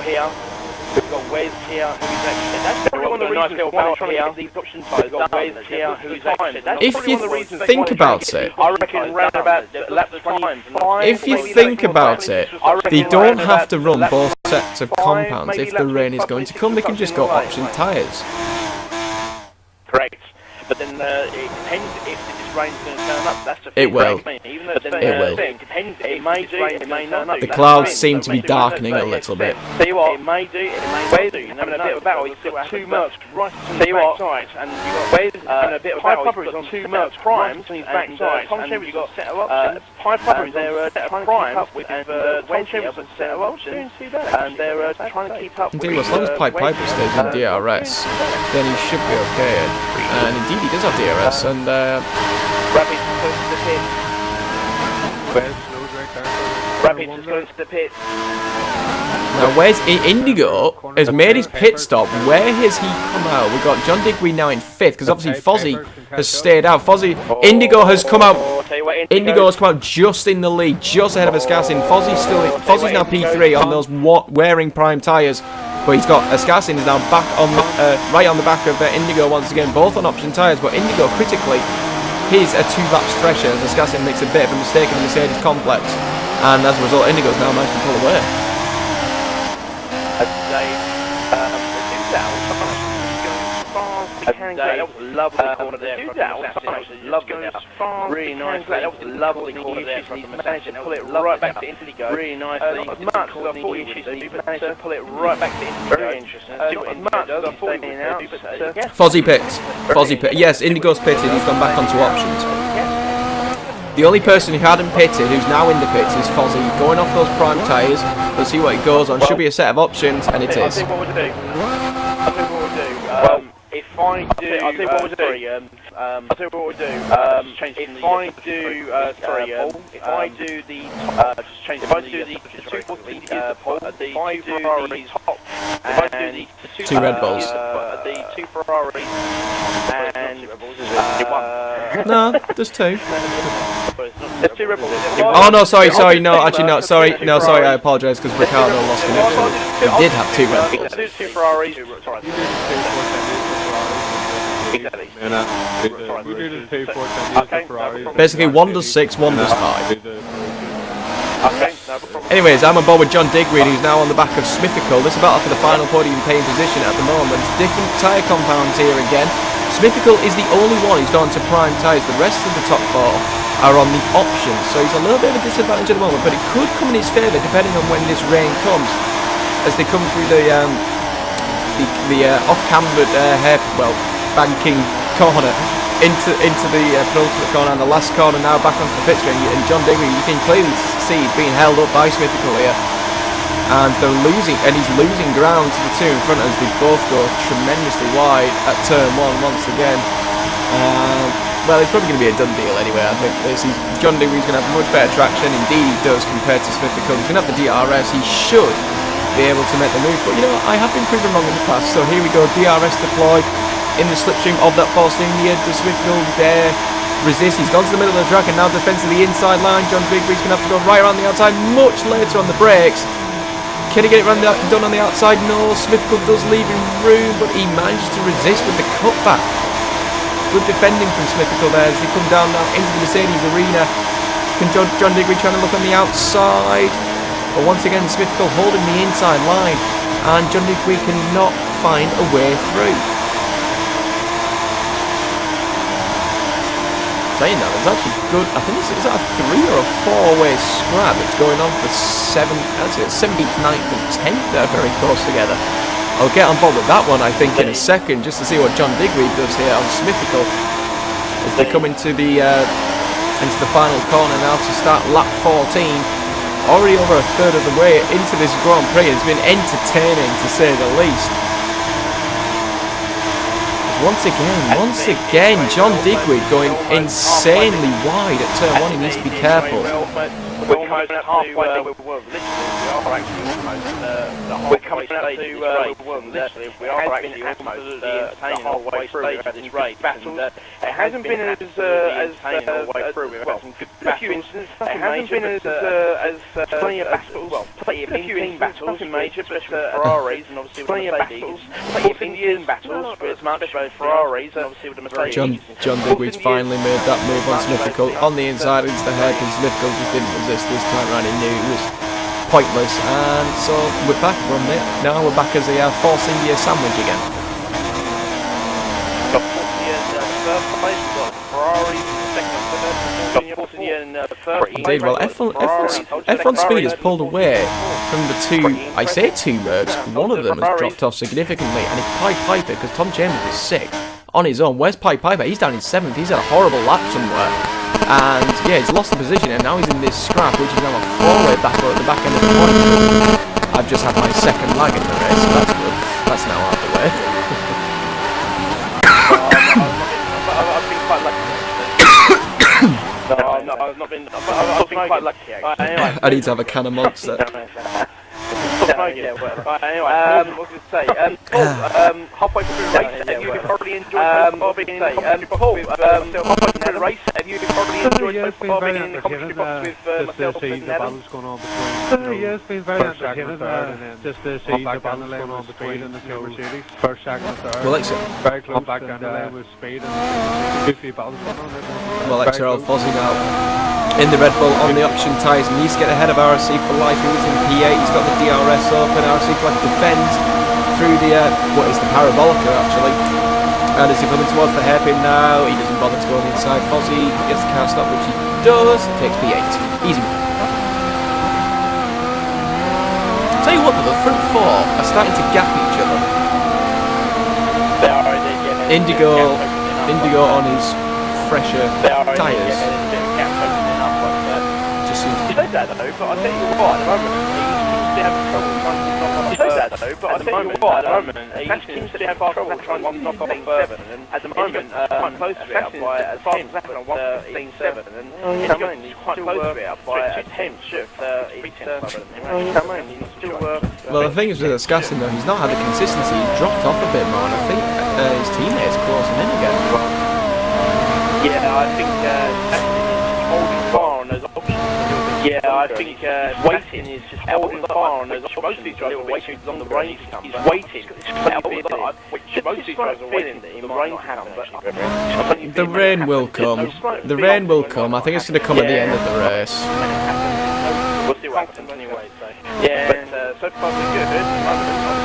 Wes here, who's actually... That's probably one of the reasons why they're trying to get these option tyres. We've got Wes here, who's actually... If you think about it... I reckon round about lap 25... If you think about it, they don't have to run both sets of compounds if the rain is going to come. They can just go option tyres. Correct. But then it depends if this rain's going to turn up. That's the It will. It will. It depends. It may do, it may not. The clouds seem to be darkening a little bit. Tell you what, it may do, it may do. You're having a bit of a battle. You've got two Mercs right on his backside, and you've got Wes having a bit of a battle. You've got two Mercs primes on his backside, and you've got a set of options. Pied Piper's there trying to keep up with Wes here, a set of options, and they're trying to keep up with... Indeed, as long as Pied Piper stays in DRS, then he should be okay. And indeed, he does have DRS, and Rabbit's going to the pit. Rabbit's is going to the pit. Now, where's Indigo has made his pit stop. Where has he come out? We've got John Digweed now in 5th, because obviously Fozzie has stayed out. Indigo has come out. Indigo has come out just in the lead, just ahead of Escarcin. Fozzie's now P3 on those wearing prime tyres. But he's got Escarcin is now back on right on the back of Indigo once again, both on option tyres. But Indigo critically, he's 2 laps fresher as Escarcin makes a bit of a mistake in the Mercedes complex, and as a result, Indigo's now managed to pull away. That was lovely corner there. Really nice. That was lovely corner there. He managed to pull it right back to Indigo. Really nicely. Much as I thought he managed to pull it right back to Indigo. Very interesting. Much as I thought he out. Fozzie pits. Yes, Indigo's pitted. He's gone back onto options. The only person who hadn't pitted, who's now in the pits, is Fozzie. Going off those prime tyres. Let's see what it goes on. Should be a set of options, and it is. I'll tell you what we'll do. If I do, I'll tell you what we'll do. I'll tell you what we'll do. If I do the 2 Red Bulls. The 2 Ferraris and No, there's 2. There's 2 Red Bulls. Oh no, sorry, no, actually no, sorry, I apologise because Ricardo lost connection. He did have 2 Red Bulls. 2 Ferraris. Basically, one does 6, one does 5. Anyways, I'm on board with John Digweed, who's now on the back of Smithical. This is a battle for the final podium paying position at the moment. Different tyre compounds here again. Smithical is the only one who's gone to prime tyres. The rest of the top 4 are on the options, so he's a little bit of a disadvantage at the moment, but it could come in his favour depending on when this rain comes. As they come through the off-cambered banking corner into the penultimate corner and the last corner, now back onto the pit straight, and John Digweed, you can clearly see he's being held up by Smithical here, and he's losing ground to the 2 in front as they both go tremendously wide at turn 1 once again. Well, it's probably going to be a done deal anyway. I think John Digweed's going to have much better traction, indeed he does, compared to Smithical. He's going to have the DRS, he should be able to make the move, but you know, I have been proven wrong in the past. So here we go, DRS deployed in the slipstream of that false linear. Does Smithical dare resist? He's gone to the middle of the track and now defends to the inside line. John Digweed's going to have to go right around the outside much later on the brakes. Can he get it done on the outside? No, Smithical does leave him room, but he manages to resist with the cutback. Good defending from Smithical there as they come down now into the Mercedes arena. Can John Digweed trying to look on the outside? But once again, Smithville holding the inside line, and John Digweed cannot find a way through. Saying that, it's actually good. I think it's a 3 or a 4-way scrap. It's going on for 7th, 9th and 10th. They're very close together. I'll get on board with that one, I think, in a second, just to see what John Digweed does here on Smithville as they come into the final corner now to start lap 14. Already over a third of the way into this Grand Prix. It's been entertaining, to say the least. Once again, John Digweed going insanely wide at turn 1. He needs to be careful. We're almost halfway. We're coming up to we are actually almost the halfway through this race. It hasn't been as plenty of battles, plenty of team battles, major, especially Ferraris, and obviously plenty of battles, plenty of Indian battles, but as much both Ferraris and obviously with the Mercedes. John Digweed's finally made that move on Smithville on the inside into the head, and Smithville just didn't resist this time around. He knew it was pointless, and so we're back from it. Now we're back as a Force India sandwich again. Got Force India in first place, we've got Ferrari second and third, Force India in third. Indeed, well, F1 Speed has pulled away from the two, I say two Mercs. One of them has dropped off significantly, and it's Pied Piper, because Tom Chambers is 6th on his own. Where's Pied Piper? He's down in 7th. He's had a horrible lap somewhere. And yeah, he's lost the position, and now he's in this scrap, which is now a 4-way battle at the back end of the point. I've just had my second lag in the race, so that's good. That's now out of the way. I've been quite lucky. I've been quite lucky, actually. I need to have a can of Monster. Anyway, what was I going to say? Paul, halfway through the race, have you thoroughly enjoyed Paul, halfway through the race, have you thoroughly enjoyed being in the commentary box with myself and Adam? Yeah, it's been very entertaining, just to see the battle going on between and the two Mercedes. First, second and third. Well, very close back down the lane with speed and good few battles going on there. Well, XRL Fozzy now in the Red Bull on the option tyres, needs to get ahead of RSC for life. He was in P8, he's got the DRS open. RSC for life defends through the what is the parabolica actually, and as he's coming towards the hairpin now, he doesn't bother to go on the inside. Fozzy gets the car stop, which he does, takes P8, easy. Tell you what though, the front 4 are starting to gap each other. They are, yeah. Indigo on his fresher tyres. Just seems He said that though, but I tell you what, at the moment, he seems to be having trouble trying to knock off. He said that though, but I tell you what, at the moment, he seems to be having trouble trying to knock off further. And at the moment, quite close to it, up by as far as that on 1:15.7, and he's quite close to it, up by a 10th shift. well, the thing is with Ascassin though, he's not had the consistency. He's dropped off a bit more, and I think his teammates closing in again. Yeah, I think he's holding far on those options. Yeah, I think waiting is just holding far on those options. Most of these drivers are waiting on the rain to come. He's waiting. Most of these drivers are waiting that the rain happens. The rain will come. The rain will come. I think it's going to come at the end of the race. We'll see what happens anyway. Yeah, but so far so good.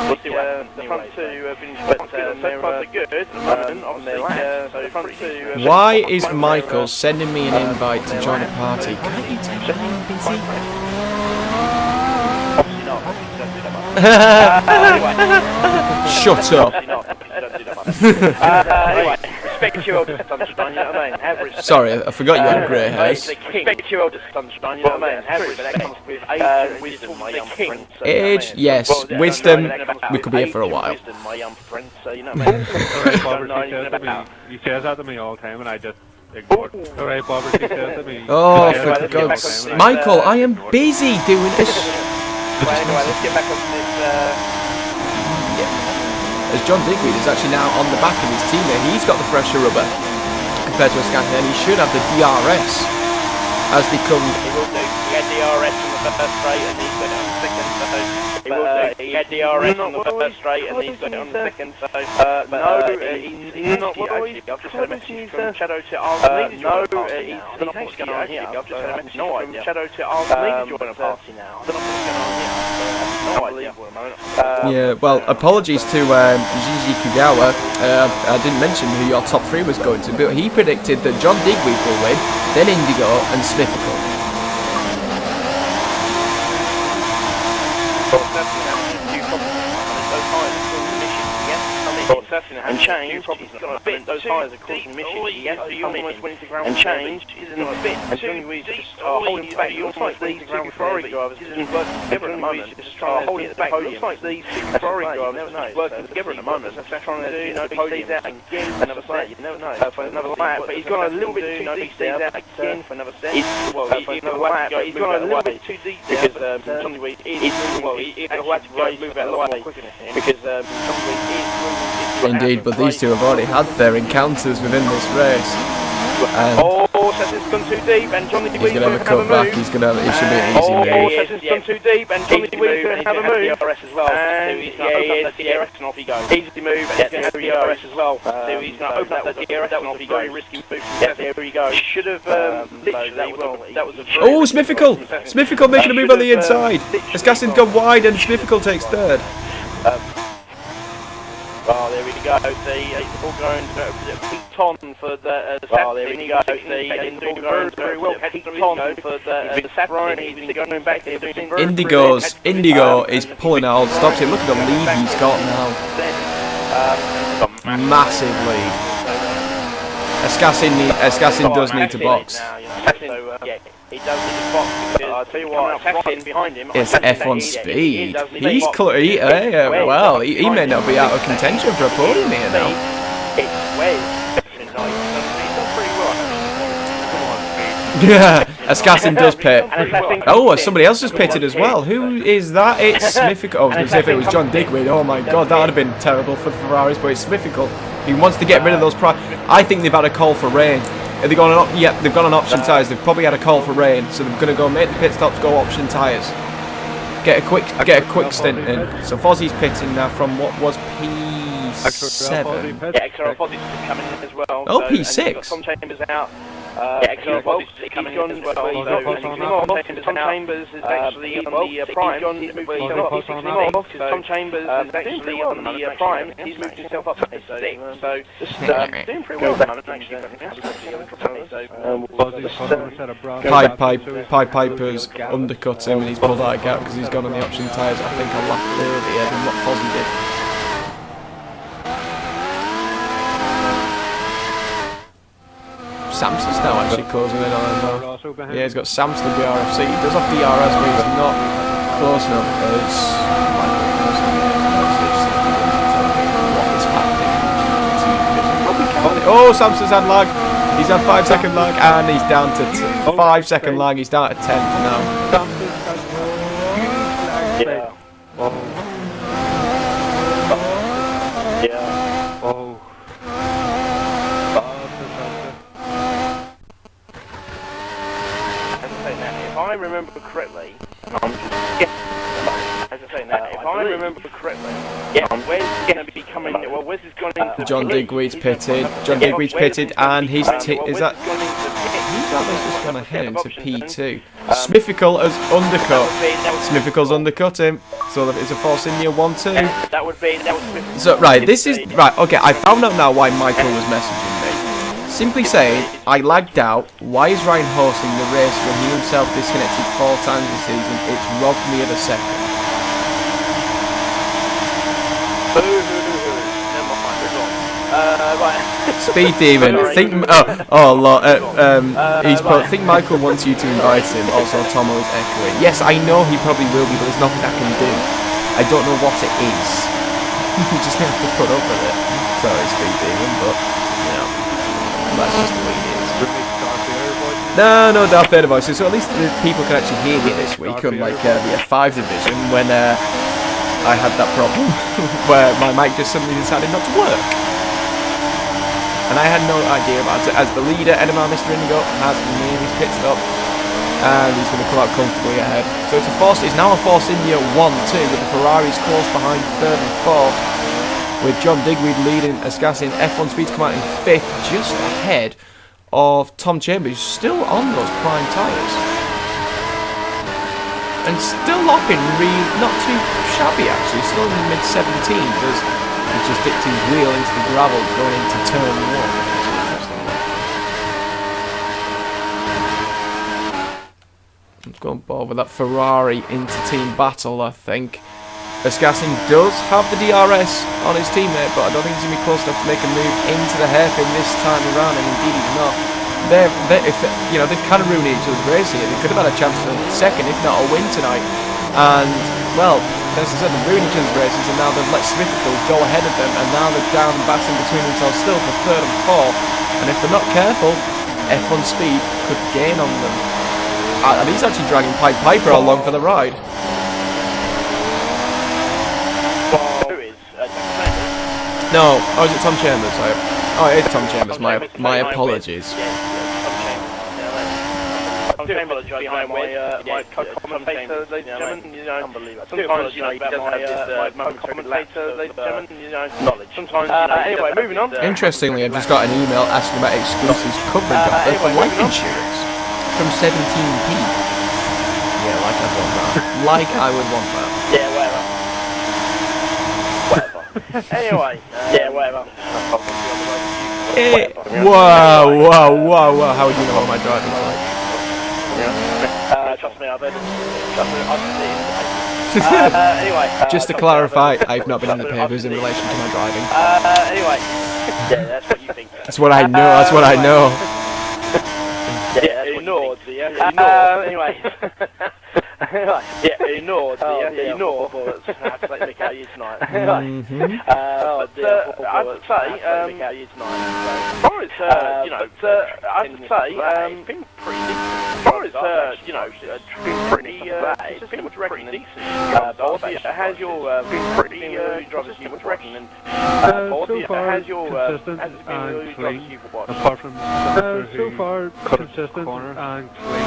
We'll see what happens. The front two finish, but so far so good. At the moment, obviously, the front two. Why is Michael sending me an invite to join a party? Can't you take the name busy? Obviously not. Anyway. Shut up. Anyway, respect your eldest sunshine, you know what I mean? Average. Sorry, I forgot you had grey hairs. Respect your eldest sunshine, you know what I mean? Average, that comes with wisdom, my young friend. Age, yes. Wisdom, we could be here for a while. Wisdom, my young friend, so you know what I mean? He says that to me all the time, and I just ignore it. Alright, Bobber, he says to me. Oh, for God's sake. Michael, I am busy doing this. Anyway, let's get back on this. As John Digweed is actually now on the back of his teammate, he's got the fresher rubber compared to Ascassin, and he should have the DRS as they come. He will do. He had DRS from the first straight, and he's been on second, so he he had DRS on the first straight and he's got it on the second. So no, he's not. Actually, I've just had a message from Shadow to ask me to join a party now. I don't know what's going on here. I've just had a message from Shadow to ask me to join a party now. I don't know what's going on here. No idea. Yeah, well, apologies to Gigi Kugawa. I didn't mention who your top 3 was going to, but he predicted that John Digweed will win, then Indigo and Smithfield. And change is not a bit. Those tyres are causing missions. Yes, so you're almost winning the ground. And change isn't a bit. And so we just holding back. You almost like these two Ferrari drivers isn't working together at the moment. Just trying to hold it back. It looks like these two Ferrari drivers aren't working together at the moment. That's trying to do. Beat these out again for another set. You never know. For another lap, but he's gone a little bit too deep there. Again for another set. Well, for another lap, but he's gone a little bit too deep there because Johnny Weed is well. He's had to move out a lot more quicker than him because Johnny Weed is moving. Indeed, but these two have already had their encounters within this race. And Sesson's gone too deep, and Johnny he's going to have a cut back. He should be an easy move. Sesson's gone too deep, and Johnny Weed's going to have a move. DRS as well. And he's going to open up the DRS and off he goes. Easy move, and he's going to have DRS as well. So he's going to open up the DRS and off he goes. Very risky move. Yes, there we go. Should have literally. That was a. Oh, Smithfield making a move on the inside. Escassin's gone wide, and Smithfield takes 3rd. Oh, there we go. It's all going peaked on for the oh, there we go. It's all going very well. Peaked on for the Saturday. He's going back there. Indigo is pulling out. Stops it. Look at the lead he's got now. Massive lead. Escassin does need to box. He does need to box because I'll tell you what, Sassin behind him. It's F1 speed. He's well, he may not be out of contention for a podium here now. It's way. He's done pretty well. Yeah, Escassin does pit. Oh, somebody else has pitted as well. Who is that? It's Smithfield. Oh, I was going to say if it was John Digweed. Oh my God, that would have been terrible for the Ferraris, but it's Smithfield. He wants to get rid of those I think they've had a call for rain. Have they gone on? Yep, they've gone on option tyres. They've probably had a call for rain, so they're going to go make the pit stops, go option tyres. Get a quick stint in. So Fozzie's pitting now from what was P7. Yeah, XRL Fozzie's coming in as well. Oh, P6. Tom Chambers out. Yeah, XRL Fozzie's coming in as well. Tom Chambers is actually on the prime. Tom Chambers is actually on the prime. He's moved himself up to 6. So doing pretty well at the moment, actually. Pied Piper's undercut him and he's pulled out a gap because he's gone on the option tyres. I think a lap earlier than what Fozzie did. Samson's now actually closing in on him though. Yeah, he's got Samson BRFC. He does have DRS, but he's not close enough. It's what is happening. Oh, Samson's had lag. He's had 5-second lag, and he's down to 5-second lag. He's down to 10th now. Yeah. Yeah. Oh. If I remember correctly, I'm just as I say now, if I remember correctly, where's going to be coming? Well, where's this gone into? John Digweed's pitted. John Digweed's pitted, and he's is that? He's just gone ahead into P2. Smithfield has undercut. Smithfield's undercut him. So it's a force in year 1-2. That would be Smithfield. So right, this is right. Okay, I found out now why Michael was messaging me. Simply saying, I lagged out. Why is Ryan hosting the race when he himself disconnected 4 times this season? It's robbed me of a second. Speed Demon. Think. Think Michael wants you to invite him. Also, Tomo is echoing. Yes, I know he probably will be, but there's nothing I can do. I don't know what it is. You just have to put up with it. Sorry, Speed Demon, but you know. That's just the way it is. No Darth Vader voices, so at least the people can actually hear me this week, unlike the F5 division when I had that problem where my mic just suddenly decided not to work. And I had no idea about it. As the leader, Edamar Mr. Indigo has made his pit stop. and he's going to come out comfortably ahead. So it's now a Force India 1-2 with the Ferraris close behind 3rd and 4th, with John Digweed leading Ascassin. F1 Speed come out in 5th, just ahead of Tom Chambers, who's still on those prime tyres. And still lopping, not too shabby actually, still in the mid-17s as he's just dipped his wheel into the gravel going into turn 1. Let's go on board with that Ferrari into-team battle, I think. Ascassin does have the DRS on his teammate, but I don't think he's going to be close enough to make a move into the hairpin this time around, and indeed he's not. They've kind of ruined each other's race here. They could have had a chance for a second, if not a win tonight. And, well, as I said, they've ruined each other's races, and now they've let Smithfield go ahead of them, and now they're down battling between themselves still for 3rd and 4th. And if they're not careful, F1 Speed could gain on them. And he's actually dragging Pied Piper along for the ride. No, is it Tom Chambers? It is Tom Chambers. My apologies. I do apologise behind my co-commentator, ladies and gentlemen. Sometimes, he doesn't have my co-commentator, ladies and gentlemen, knowledge. Sometimes, anyway, moving on. Interestingly, I've just got an email asking about exclusives coverage offer for life insurance from 17p. Yeah, like I'd want that. Like I would want that. Yeah, whatever. Anyway, whatever. Whoa. How would you know what my driving's like? Trust me, I've seen it. Anyway. Just to clarify, I've not been in the papers in relation to my driving. Anyway. Yeah, that's what you think. That's what I know. Yeah, ignored. Anyway. Ignored. Ignored. I have to take the mick out of you tonight. I have to say, it's been pretty decent. It's been pretty decent. How's your drivers you've watched? And so far, consistent and clean. Apart from so far, consistent and clean.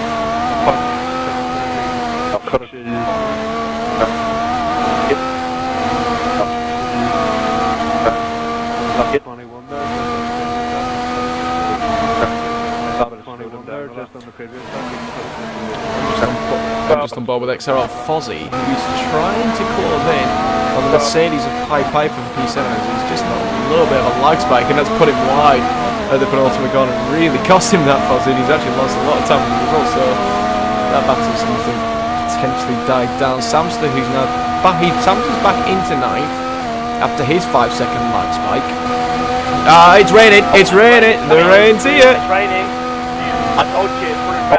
I'm just on board with XRL Fozzie, who's trying to close in on the Mercedes of Pied Piper for P7. He's just got a little bit of a lag spike, and that's put him wide at the penultimate corner and really cost him that Fozzie. He's actually lost a lot of time with the result, so that battle seems to potentially died down. Samster, who's now back, Samster's back into 9th after his 5-second lag spike. It's raining, the rain's here. It's raining. I told you.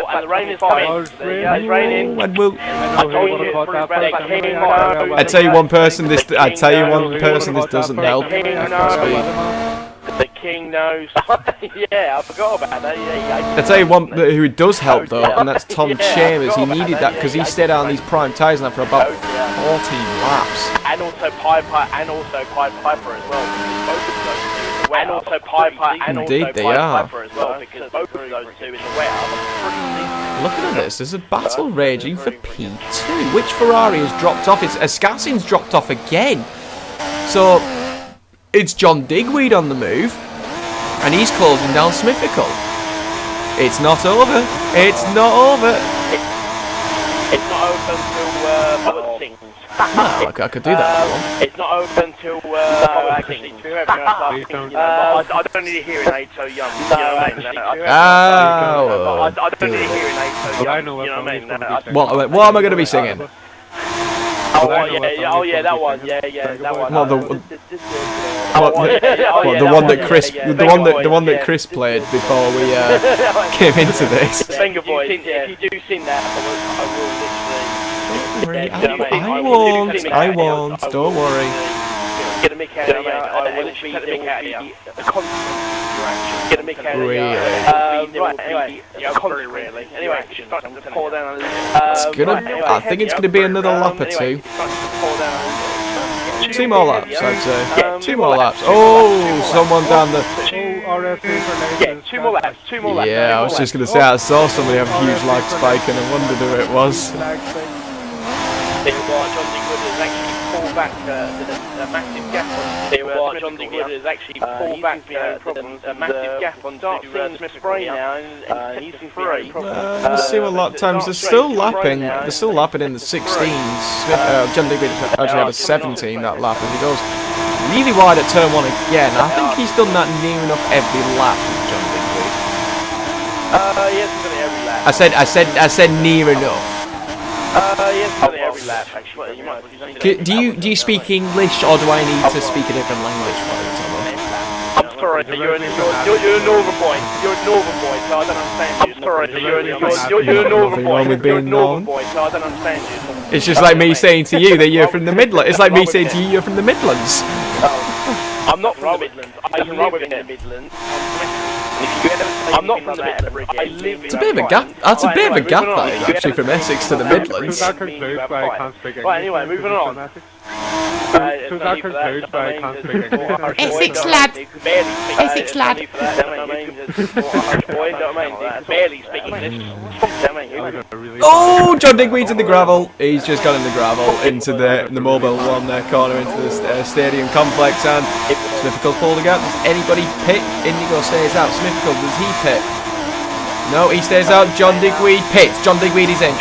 And the rain is coming. It's raining. And we'll, I told you. I tell you one person this doesn't help. The king knows. Yeah, I forgot about that. I tell you one who does help though, and that's Tom Chambers. He needed that because he stayed out on these prime tyres now for about 14 laps. And also Piper as well. Because both of those two in the wet. And also Piper as well. Because both of those two in the wet are pretty decent. Looking at this, there's a battle raging for P2. Which Ferrari has dropped off? It's Ascassin's dropped off again. So it's John Digweed on the move, and he's closing down Smithfield. It's not over. It's not over. It's not open till things. No, I could do that if you want. It's not open till actually. I don't need a hearing aid so young. I don't need a hearing aid so young. You know what I mean? What am I going to be singing? Oh yeah, that one. Yeah, that one. The one that Chris played before we came into this. Finger voice. If you do sing that, I will literally. I won't. Don't worry. Get a mick out of you. I will literally take the mick out of you. Get a mick out of you. Right. Anyway, very rarely. Anyway, starting to pour down. I think it's gonna be another lap or two. 2 more laps, I'd say. 2 more laps. Oh, someone down the. RSC for later. Yeah, two more laps. Yeah, I was just going to say I saw somebody have a huge lag spike and I wondered who it was. John Digwood has actually pulled back the massive gap on John Digwood has actually pulled back the massive gap on Smith Spray now and he's in free. Let's see what lap times. They're still lapping. They're still lapping in the 16s. John Digweed actually had a 17 that lap as he goes really wide at turn 1 again. I think he's done that near enough every lap with John Digweed. He hasn't done it every lap. I said near enough. He hasn't done it every lap actually. You might Do you speak English or do I need to speak a different language for you, Tom? I'm sorry, you're a northern boy. You're a northern boy, so I don't understand you. I'm sorry, you're a northern boy. You're a northern boy, so I don't understand you. It's just like me saying to you that you're from the Midlands. It's like me saying to you you're from the Midlands. I'm not from the Midlands. I live in the Midlands. I'm not from the Midlands. I live in It's a bit of a gap. That's a bit of a gap, that is, actually, from Essex to the Midlands. That concludes by I can't speak English. Right, anyway, moving on. So that concludes by I can't speak English. Essex lad. Essex lad. Barely speak English. Oh, John Digweed's in the gravel. He's just got in the gravel into the Mobile One corner into the stadium complex, and Smithical's pulled the gap. Does anybody pit? Indigo stays out. Smithicals, does he pit? No, he stays out. John Digweed pits. John Digweed is in.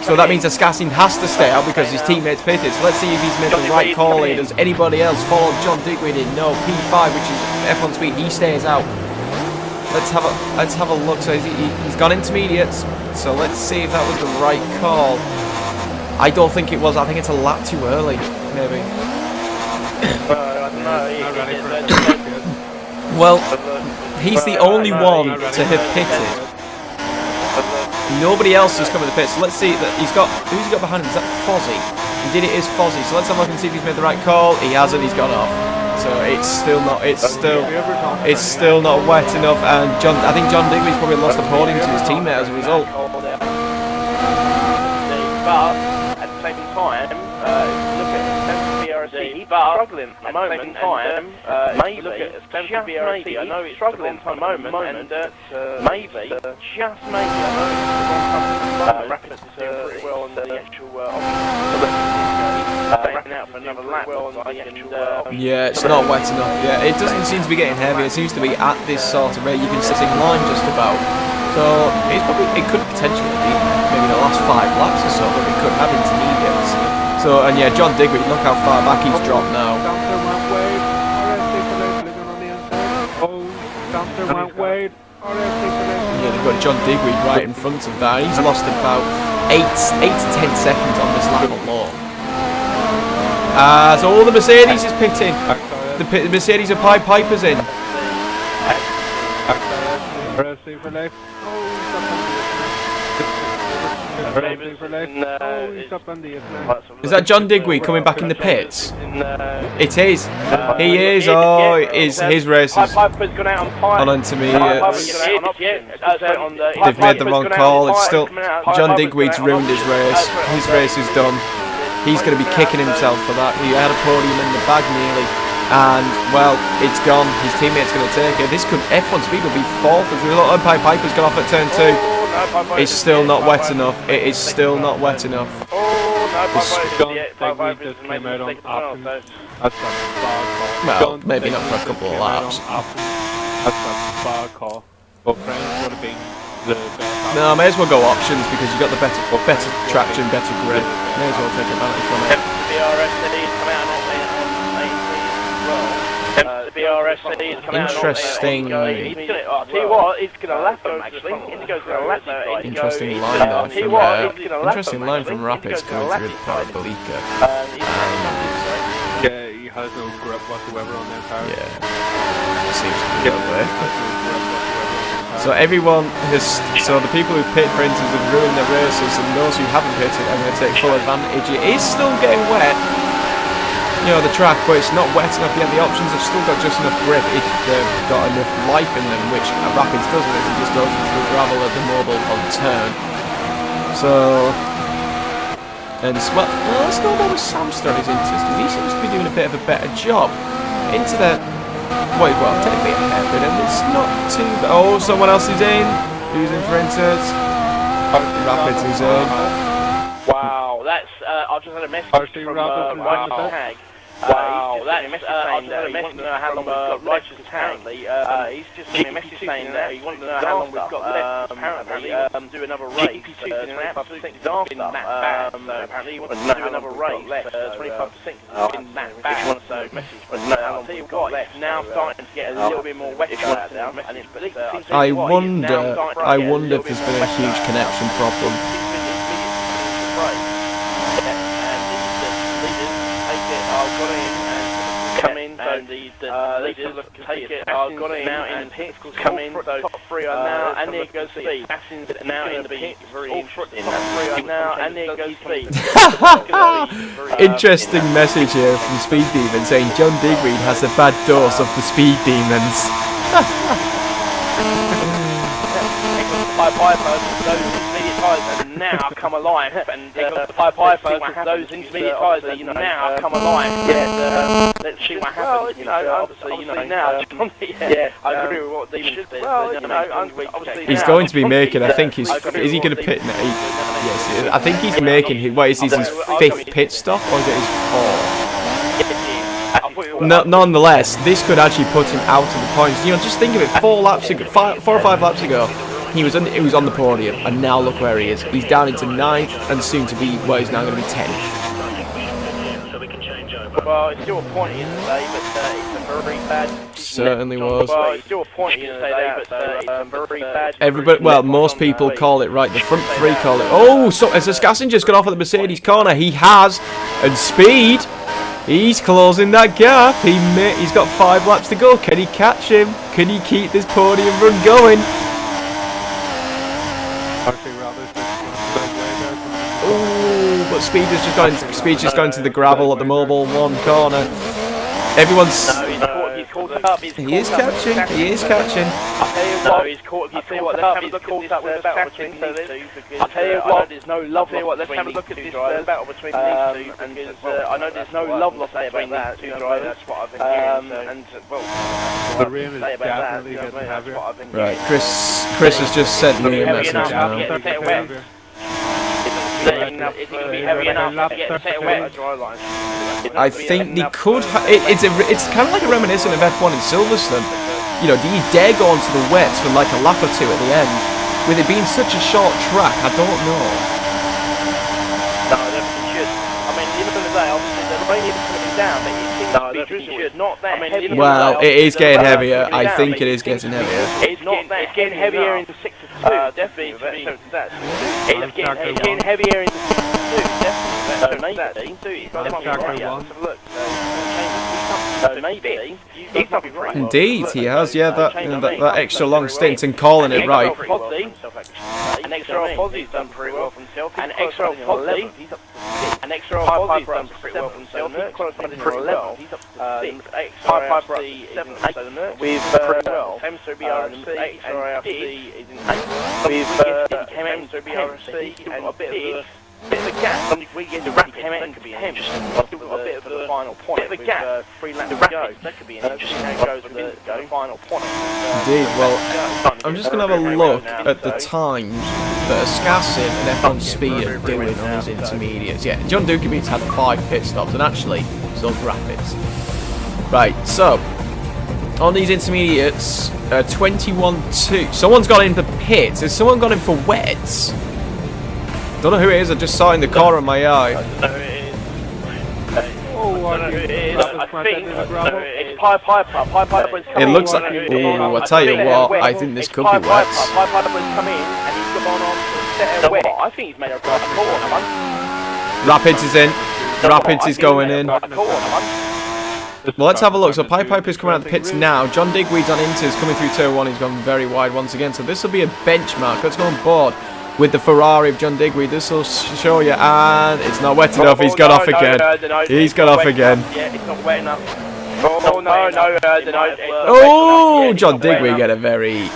So that means Ascassin has to stay out because his teammates pitted. So let's see if he's made the right call here. Does anybody else follow John Digweed in? No, P5, which is F1 speed, he stays out. Let's have a look. So he's gone intermediates. So let's see if that was the right call. I don't think it was. I think it's a lap too early, maybe. Well, he's the only one to have pitted. Nobody else has come in the pits. So let's see that he's got. Who's he got behind him? Is that Fozzie? Indeed, it is Fozzie. So let's have a look and see if he's made the right call. He hasn't. He's gone off. So it's still not. It's still not wet enough. And I think John Digweed's probably lost the podium to his teammate as a result. But at the same time, look at BRC, struggling at the same time. Maybe look at BRC. I know it's struggling for the moment, and maybe just maybe. I know it's Rapid is doing pretty well on the actual wrapping out for another lap on the actual. Yeah, it's not wet enough. Yeah, it doesn't seem to be getting heavy. It seems to be at this sort of rate. You can sit in line just about. So it could potentially be maybe the last 5 laps or so, but it could have intermediates. So and yeah, John Digweed, look how far back he's dropped now. Yeah, they've got John Digweed right in front of that. He's lost about 8 to 10 seconds on this lap alone. So all the Mercedes is pitting. The Mercedes are Pied Pipers in. Is that John Digweed coming back in the pits? It is. He is. Oh, his race is on intermediates. They've made the wrong call. It's still John Digweed's ruined his race. His race is done. He's going to be kicking himself for that. He had a podium in the bag nearly. And, well, it's gone. His teammate's going to take it. This could, F1 speed will be 4th as a result. Pied Piper's gone off at turn 2. It's still not wet enough. It is still not wet enough. Well, maybe not for a couple of laps. No, may as well go options because you've got the better traction, better grip. May as well take advantage from it. Interesting. Tell you what, he's going to lap him actually. Indigo's going to lap him. Interesting line though. Interesting line from Rapids coming through the Parabolica. Yeah, he has no grip whatsoever on their tires. Yeah, seems to be that way. So everyone has, so the people who pit, for instance, have ruined their races, and those who haven't pitted are going to take full advantage. It is still getting wet, you know, the track, but it's not wet enough yet. The options have still got just enough grip if they've got enough life in them, which Rapids doesn't. It just goes into the gravel at the Mobile on turn. So, and let's go over with Sam's stories into this, because he seems to be doing a bit of a better job. Into the Well, technically a hairpin, and it's not too bad. Oh, someone else is in. Who's in for instance? Rapids is in. Wow, that's, I've just had a message from Righteous Tag. Wow, that's, I've just had a message to know how long we've got Righteous Apparently, he's just sent me a message saying that he wanted to know how long we've got left. Apparently, do another race. It's an absolute disaster. Apparently, he wants to do another race. 25% has been that bad. So, I'll tell you what, it's now starting to get a little bit more wet out now. I wonder if there's been a huge connection problem. Come in, so the leaders take it, got it now in the pits, come in, so top 3 are now, and there goes speed. Assassin's now in the pits, very interesting. Top 3 are now, and there goes speed. Interesting message here from Speed Demon saying John Digweed has a bad dose of the Speed Demons. Those intermediate tyres have now come alive, and those intermediate tyres have now come alive. Yeah, let's see what happens. Obviously now, I agree with what Demon said. Well, he's going to be making, I think he's, is he going to pit? Yes, I think he's making, what is his 5th pit stop, or is it his 4th? No, nonetheless, this could actually put him out of the points. Just think of it, 4 or 5 laps ago, he was on the podium, and now look where he is. He's down into 9th, and soon to be, well, he's now going to be 10th. Well, it's still a point in the day, but it's a very bad... Certainly was. Well, it's still a point in the day, but it's a very bad... Everybody, well, most people call it right. The front 3 call it... Oh, so as Ascassin just got off at the Mercedes corner, he has, and Speed... He's closing that gap. He's got 5 laps to go. Can he catch him? Can he keep this podium run going? Oh, but Speed's just going to the gravel at the Mobile 1 corner. Everyone's... He is catching. I'll tell you what, he's caught up. He's caught up with the battle between these two. I'll tell you what, there's no love lost. Let's have a look at this battle between these two. And I know there's no love lost between these 2 drivers. That's what I've been hearing. And well, the rain is definitely getting heavier. Right, Chris has just sent me a message now. I think they could. It's kind of like a reminiscent of F1 in Silverstone. Do you dare go onto the wets for like a lap or 2 at the end? With it being such a short track, I don't know. No, I definitely should. I mean, at the end of the day, obviously the rain is coming down, but it seems to be drizzling. Not that heavy. Well, it is getting heavier. I think it is getting heavier. It's getting heavier into 6 to 2. Definitely. It's getting heavier into 6 to 2. Definitely. So maybe. So maybe. He's not right. Indeed, he has. Yeah, that extra long stint and calling it right. An XRL Pozzie's done pretty well for himself. An XRL Pozzie's done pretty well for himself. He's qualified in 11. He's up to 6. XRL is in 8th. With Femso BRC and Dig is in 8th. With Femso BRC, he's got a bit of a gap. We get the rapid came out into the end. Just a bit of the final point. Bit of a gap. 3 laps to go. That could be an interesting how it goes with the final point. Indeed. Well, I'm just going to have a look at the times that Ascassin and F1 Speed are doing on his intermediates. Yeah, John Dukebeats had 5 pit stops, and actually, so Rapids. Right, so on these intermediates, 21-2. Someone's got in the pits. Has someone got in for wets? Don't know who it is, I just saw it in the corner of my eye. I think it's Piper. It looks like... Ooh, I tell you what, I think this could be wet. Piper's come in and he's gone on to set a wet. I think he's made a corner. Rapids is in. Rapids is going in. Well, let's have a look. So Piper's coming out of the pits now. John Digweed's on Inters coming through turn 1. He's gone very wide once again. So this will be a benchmark. Let's go on board with the Ferrari of John Digweed. This will show you. And it's not wet enough. He's got off again. He's got off again. Yeah, it's not wet enough. Oh, John Digweed get a very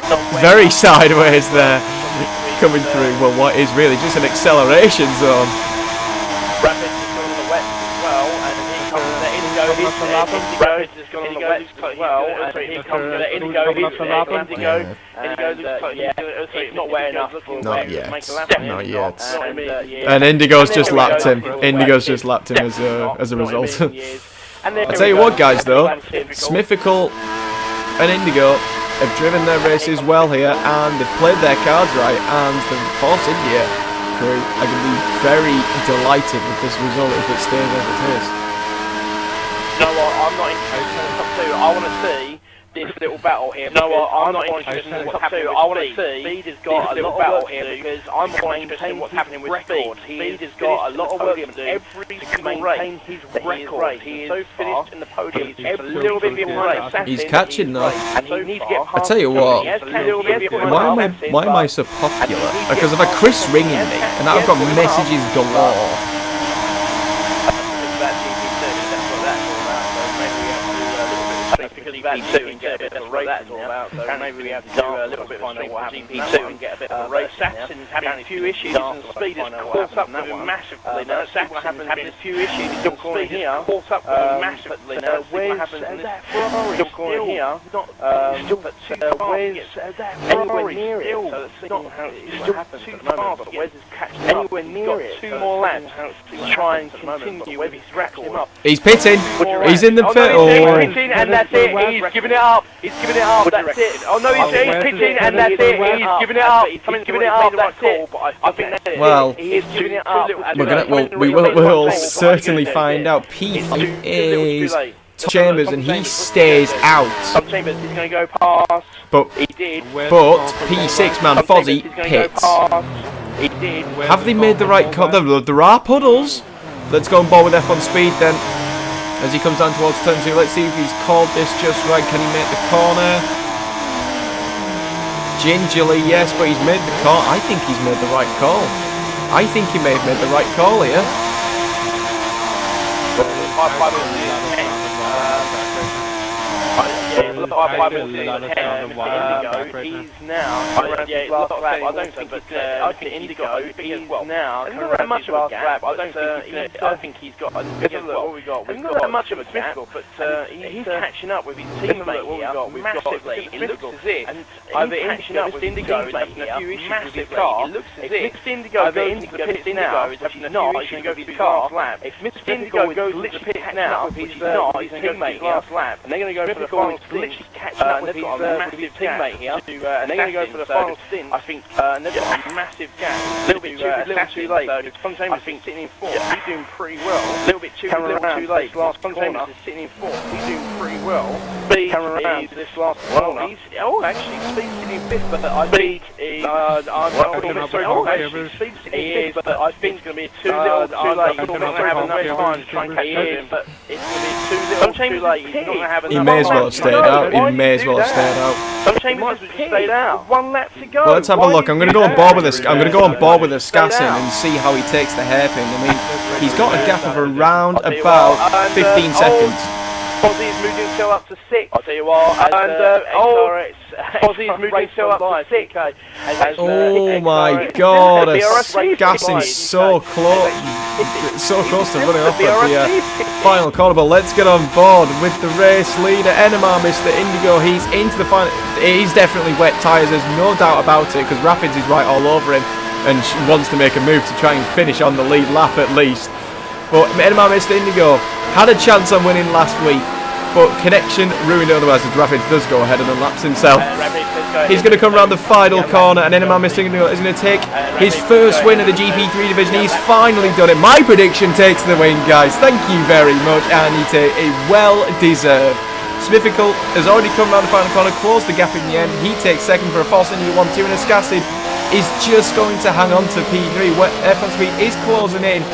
sideways there. Coming through, well, what is really just an acceleration zone. Rapids is on the wet as well, and he comes there. Rapids has gone on the wet as well, and here comes the Indigo. It's not wet enough for Not to make a lap. yet. Not yet. And Indigo's just lapped him. Indigo's just lapped him as a result. I'll tell you what, guys, though, Smithical and Indigo have driven their races well here, and they've played their cards right, and the Force India crew are going to be very delighted with this result if it stays as it is. You know what, I'm not interested in the top two. I want to see this little battle here. You know what, I'm not interested in the top two. I want to see Speed has got a little battle here because I'm more interested in what's happening with Speed. Speed has got a lot of work to do every single race. His record. He is so finished in the podium. Every little bit behind. He's catching though. And he needs to get past. I tell you what, why am I so popular? Because I've had Chris ringing me, and I've got messages galore. GP2 and get a bit of a race now, so maybe we have to do a little bit of GP2 and get a bit of a race. Saxon's having a few issues, and Speed has caught up with him massively now. Saxon's having a few issues, he's still calling here, caught up with him massively now. What happens in this Ferrari? Still calling here, but where's that Ferrari? Anywhere near it, so let's see what happens at the moment, but where's his catch anywhere near it? 2 more laps to try and continue with his record. He's pitting. He's in the pit. Oh, and that's it. He's giving it up. He's giving it up. That's it. Oh no, he's pitching, and that's it. He's giving it up. He's giving it up. That's it. I think that's it. Well, he's giving it up. we'll certainly find out. P5 is Tom Chambers, and he stays out. Tom Chambers is going to go past. But he did. But P6 man Fozzie pits. He did. Have they made the right call? There are puddles. Let's go on board with F1 Speed then. As he comes down towards turn 2, let's see if he's called this just right. Can he make the corner? Gingerly, yes, but he's made the call. I think he's made the right call. I think he may have made the right call here. He's now around his last lap. I don't think I think Indigo is now around much of a gap. I think he's got what we got. We've got much of a gap, but he's catching up with his teammate here massively. It looks as if either catching up with Indigo is having a few issues with his car. It looks as if Indigo goes into the pits now, which he's not, he's going to go for his last lap. If Mr. Indigo goes to the pits now, which he's not, he's going to go for his last lap, and they're going to go for the final stint. Catching up with his massive teammate here, and they're going to go for the final stint. I think they've got a massive gap. A little bit too late. I think sitting in 4th, he's doing pretty well. A little bit too late. Last corner is sitting in 4th, he's doing pretty well. Speed is this last corner. Actually, Speed's sitting in 5th, but I think Speed's sitting in 5th, but I think it's going to be too little, too late. He's not going to have enough time to try and catch him, but it's going to be too little, too late. He's not going to have enough time. He may as well have stayed out. He may as well have stayed out. Tom Chambers has stayed out. 1 lap to go. Well, let's have a look. I'm going to go on board with this. I'm going to go on board with the Scassin and see how he takes the hairpin. I mean, he's got a gap of around about 15 seconds. Fozzie's moving himself up to 6. I'll tell you what. Fozzie's moving himself up to 6. Oh my God! Scassin's so close. So close to running off at the final corner, but let's get on board with the race leader, Enema, Mr. Indigo. He's into the final. He's definitely wet tyres, there's no doubt about it, because Rapids is right all over him and wants to make a move to try and finish on the lead lap at least. But Enema, Mr. Indigo had a chance on winning last week, but connection ruined it otherwise as Rapids does go ahead and unlaps himself. He's going to come around the final corner, and Enema, Mr. Indigo is going to take his first win of the GP3 division. He's finally done it. My prediction takes the win, guys. Thank you very much, and he takes a well-deserved. Smithical has already come around the final corner, closed the gap in the end. He takes second for a Force India 1-2, and Scassin is just going to hang on to P3. F1 Speed is closing in,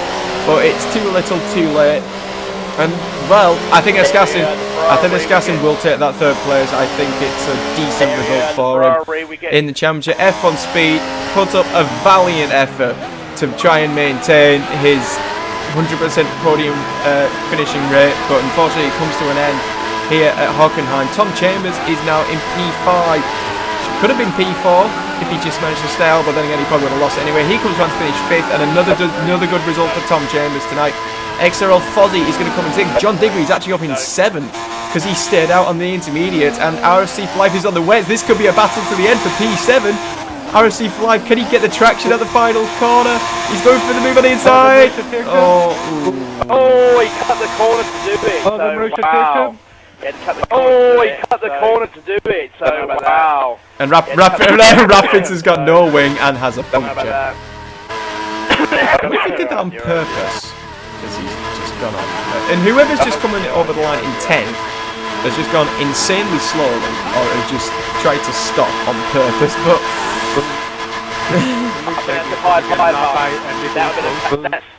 but it's too little too late. And, well, I think Scassin will take that 3rd place. I think it's a decent result for him in the championship. F1 Speed put up a valiant effort to try and maintain his 100% podium finishing rate, but unfortunately it comes to an end here at Hockenheim. Tom Chambers is now in P5. Could have been P4 if he just managed to stay out, but then again he probably would have lost it anyway. He comes around to finish 5th, and another good result for Tom Chambers tonight. XRL Fozzie is going to come in 6th. John Diggory's actually up in 7th because he stayed out on the intermediate, and RFC for Life is on the wets. This could be a battle to the end for P7. RFC for Life, can he get the traction at the final corner? He's going for the move on the inside. Oh, he cut the corner to do it. Oh, the wow. He cut the corner to do it. So wow. And Rapids has got no wing and has a puncture. I wonder if he did that on purpose, because he's just gone off. And whoever's just coming over the line in 10th has just gone insanely slowly, or has just tried to stop on purpose, but... That's the Pied Piper.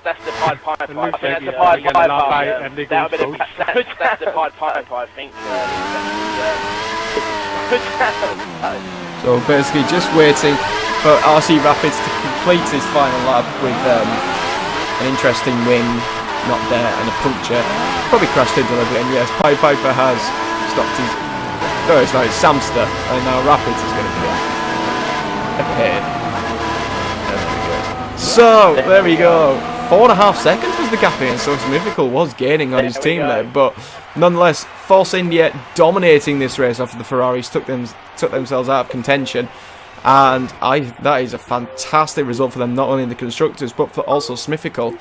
That's the Pied Piper. That's the Pied Piper. That's the Pied Piper, I think. So basically just waiting for RC Rapids to complete his final lap with an interesting wing not there and a puncture. Probably crashed into a bit, and yes, Pied Piper has stopped his... No, it's not, it's Samster, and now Rapids is going to be a pain. So, there we go. 4.5 seconds was the gap in, so Mythical was gaining on his team there, but nonetheless, Force India dominating this race after the Ferraris took themselves out of contention, and that is a fantastic result for them, not only in the Constructors, but for also Mythical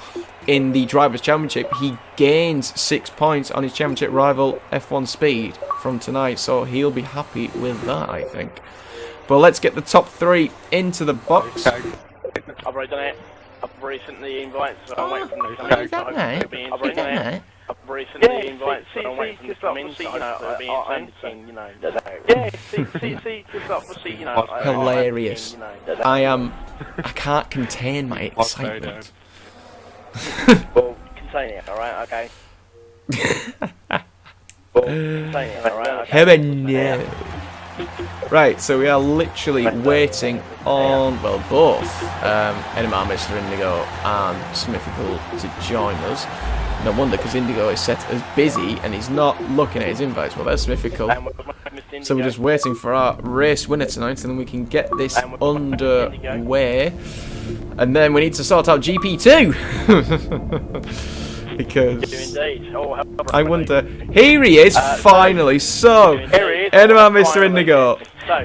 in the Drivers' Championship. He gains 6 points on his championship rival F1 Speed from tonight, so he'll be happy with that, I think. But let's get the top 3 into the box. I've already done it. I've recently invited, so I'm waiting for them to come in. I've already done it. I've recently invited, so I'm waiting for them to come in. So, I'll be in, Hilarious. I can't contain my excitement. Well, contain it, alright, okay. Contain it, alright, okay. Right, so we are literally waiting on, well, both NMR, Mr. Indigo and Smithical to join us. No wonder, because Indigo is set as busy and he's not looking at his invites. Well, there's Smithical. So we're just waiting for our race winner tonight, and then we can get this underway. And then we need to sort out GP2. Because I wonder. Here he is, finally. So, NMR, Mr. Indigo. So,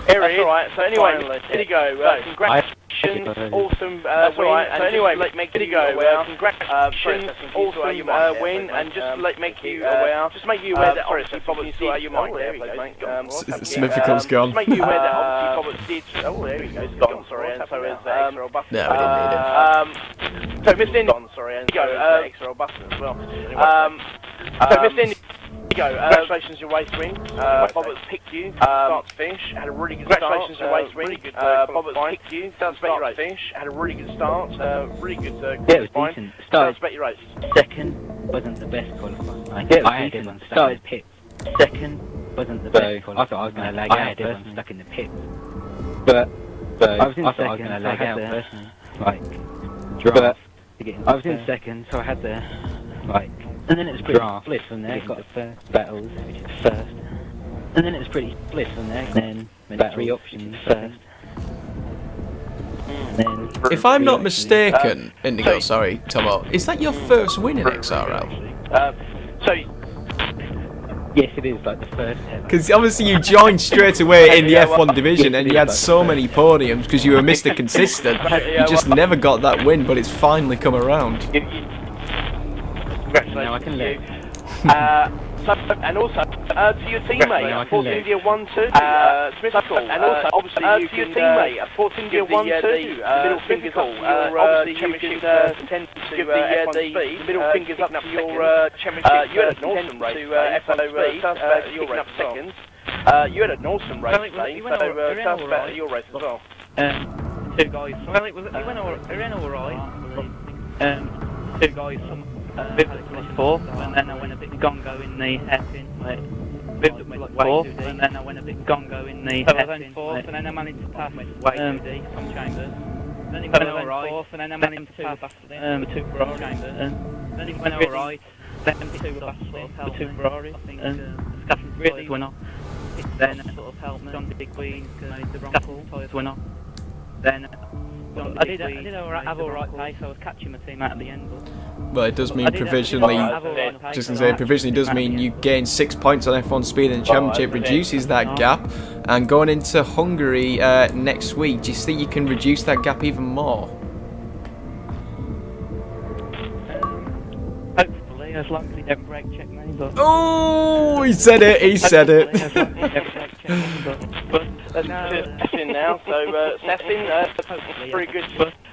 here he is. Alright, so anyway, Indigo, congratulations, awesome win. So anyway, Indigo, congratulations, awesome win, and just make you aware, that obviously Bobbert did, you might there, Smithical's gone. Just make you aware that obviously Bobbert did, oh there he goes, gone, sorry, and so is XRL Button. No, we didn't need him. So Mr. Indigo, sorry, and so is XRL Button as well. So Mr. Indigo, congratulations your race win. Bobbert's picked you start to finish. Had a really good start. Congratulations your race win. Bobbert's picked you start to finish. Had a really good start. Really good. Yeah, it was decent. Started your race. Second wasn't the best qualifying. I had everyone stuck in the pits. Second wasn't the best qualifying. I thought I was going to lag out. I had everyone stuck in the pits. But I was in second. I was going to lag out personally. Like draft to get in. I was in second, so I had the like. And then it was pretty split from there. Got the first battles, which is first. And then it was pretty split from there. And then 3 options first. And then if I'm not mistaken, Indigo, sorry, Tomo, is that your first win in XRL? Yes, it is, like the first ever. Because obviously you joined straight away in the F1 division and you had so many podiums because you were Mr. Consistent. You just never got that win, but it's finally come around. Congratulations I can live. And also, to your teammate, Force India 1-2, Smithfield, and also, obviously, to your teammate, Force India 1-2, middle fingers up to your championship contender to F1 Speed, middle fingers up to your championship you had an awesome race to F1 Speed, your race second. You had an awesome race today, so tell us about your race as well. 2 guys, well, it went alright. 2 guys, like 4, and then I went a bit gongo in the hairpin, like 4, and then I went a bit gongo in the hairpin, 4th, and then I managed to pass some chambers. Then he went alright, 4th, and then I managed to pass the 2 Ferrari chambers, and then he went alright, then 2 the 2 Ferrari, I think scuffing really went off, then sort of helped me on the big wing, the wrong tyres went off, then I did have all right pace. I was catching my team out at the end. Well, it does mean provisionally, just to say, provisionally does mean you gain 6 points on F1 Speed in the Championship, reduces that gap, and going into Hungary next week, do you think you can reduce that gap even more? Hopefully, as long as we don't brake check me. But Oh, he said it, he said it. That's in now, so Sassin, very good.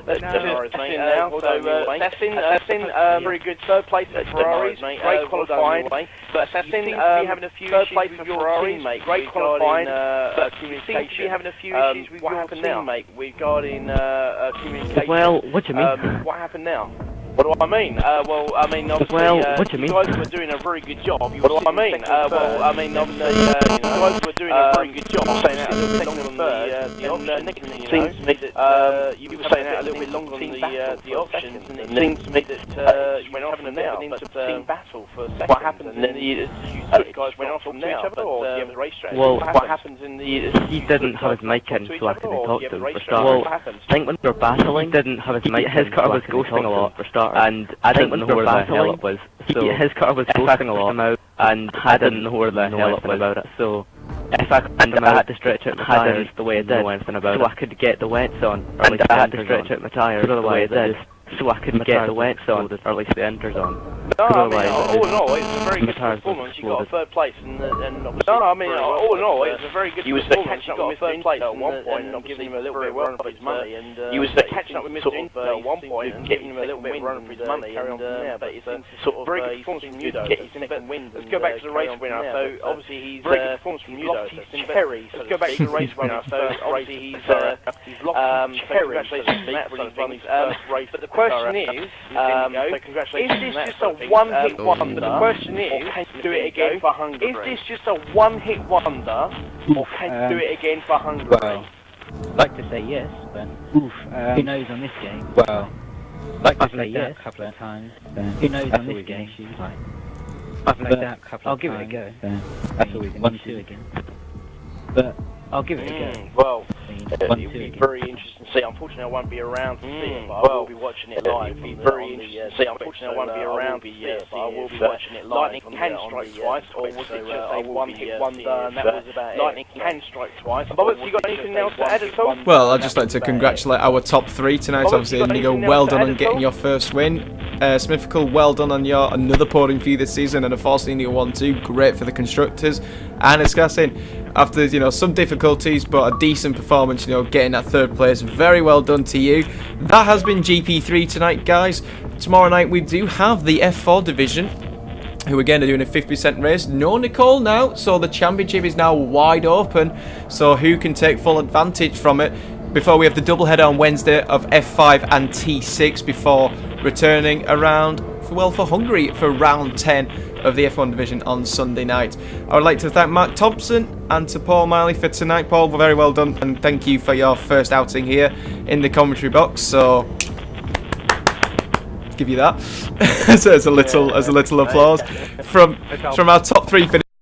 That's in now, so Sassin, very good third place at Ferraris, great qualifying. But Sassin, having a few third place for your teammate, great qualifying. But you seem to be having a few issues with your teammate regarding communication. Well, what do you mean? What happened now? What do I mean? Well, I mean, obviously, what do you mean? You guys were doing a very good job. What do I mean? Well, I mean, obviously, you guys were doing a very good job. Saying that a little bit longer than the options. It seems to me that you were saying that a little bit longer than the options, and it seems to me that you went off and now, but team battle for seconds. What happens in the guys went off from each other, or do you have the race strategy? Well, what happens in the? He didn't have his mic in, so I couldn't talk to him for starters. Well, I think when we were battling, he didn't have his mic. His car was ghosting a lot for starters. And I didn't know where the hell it was. So his car was ghosting a lot, and I didn't know where the hell it was about it. So if I had to stretch out my tyres the way I did, so I could get the wets on, and I had to stretch out my tyres the way I did, so I could get the wets on, or at least the enters on. No, I mean, all in all, it's a very good performance. You got a third place, and no, I mean, all in all, it's a very good performance. You got a third place at one point, and giving him a little bit of run for his money. And he was catching up with Mr. Inter at one point and giving him a little bit of run for his money. And but it's a sort of very good performance from you, though. Let's go back to the race winner. So obviously he's very good performance from you, though. Let's go back to the race winner. So obviously he's locked his cherry. But the question is, is this just a one-hit wonder? The question is, can you do it again for Hungary? Is this just a one-hit wonder, or can you do it again for Hungary? Well, I'd like to say yes, but who knows on this game? Well, I'd like to say yes a couple of times. Who knows on this game? I've like that a couple of times. I'll give it a go. That's always an issue again. But I'll give it a go. Well, it'll be very interesting to see. Unfortunately, I won't be around to see it, but I will be watching it live. It'll be very interesting to see. Unfortunately, I won't be around to see it, but I will be watching it live. Lightning can strike twice, or was it just a one-hit wonder, and that was about it? Lightning can strike twice. Bobbert, you got anything else to add at all? Well, I'd just like to congratulate our top three tonight. Obviously, Inigo, well done on getting your first win. Smithfickle, well done on your another podium for you this season, and unfortunately, Inigo 1-2, great for the constructors. And Escassin, after some difficulties, but a decent performance, getting that third place. Very well done to you. That has been GP3 tonight, guys. Tomorrow night we do have the F4 division, who again are doing a 50% race. No Nicole now, so the championship is now wide open. So who can take full advantage from it? Before we have the doubleheader on Wednesday of F5 and T6 before returning around for Hungary for round 10 of the F1 division on Sunday night. I would like to thank Mark Thompson and to Paul Miley for tonight. Paul, very well done, and thank you for your first outing here in the commentary box. So give you that as a little applause from our top three.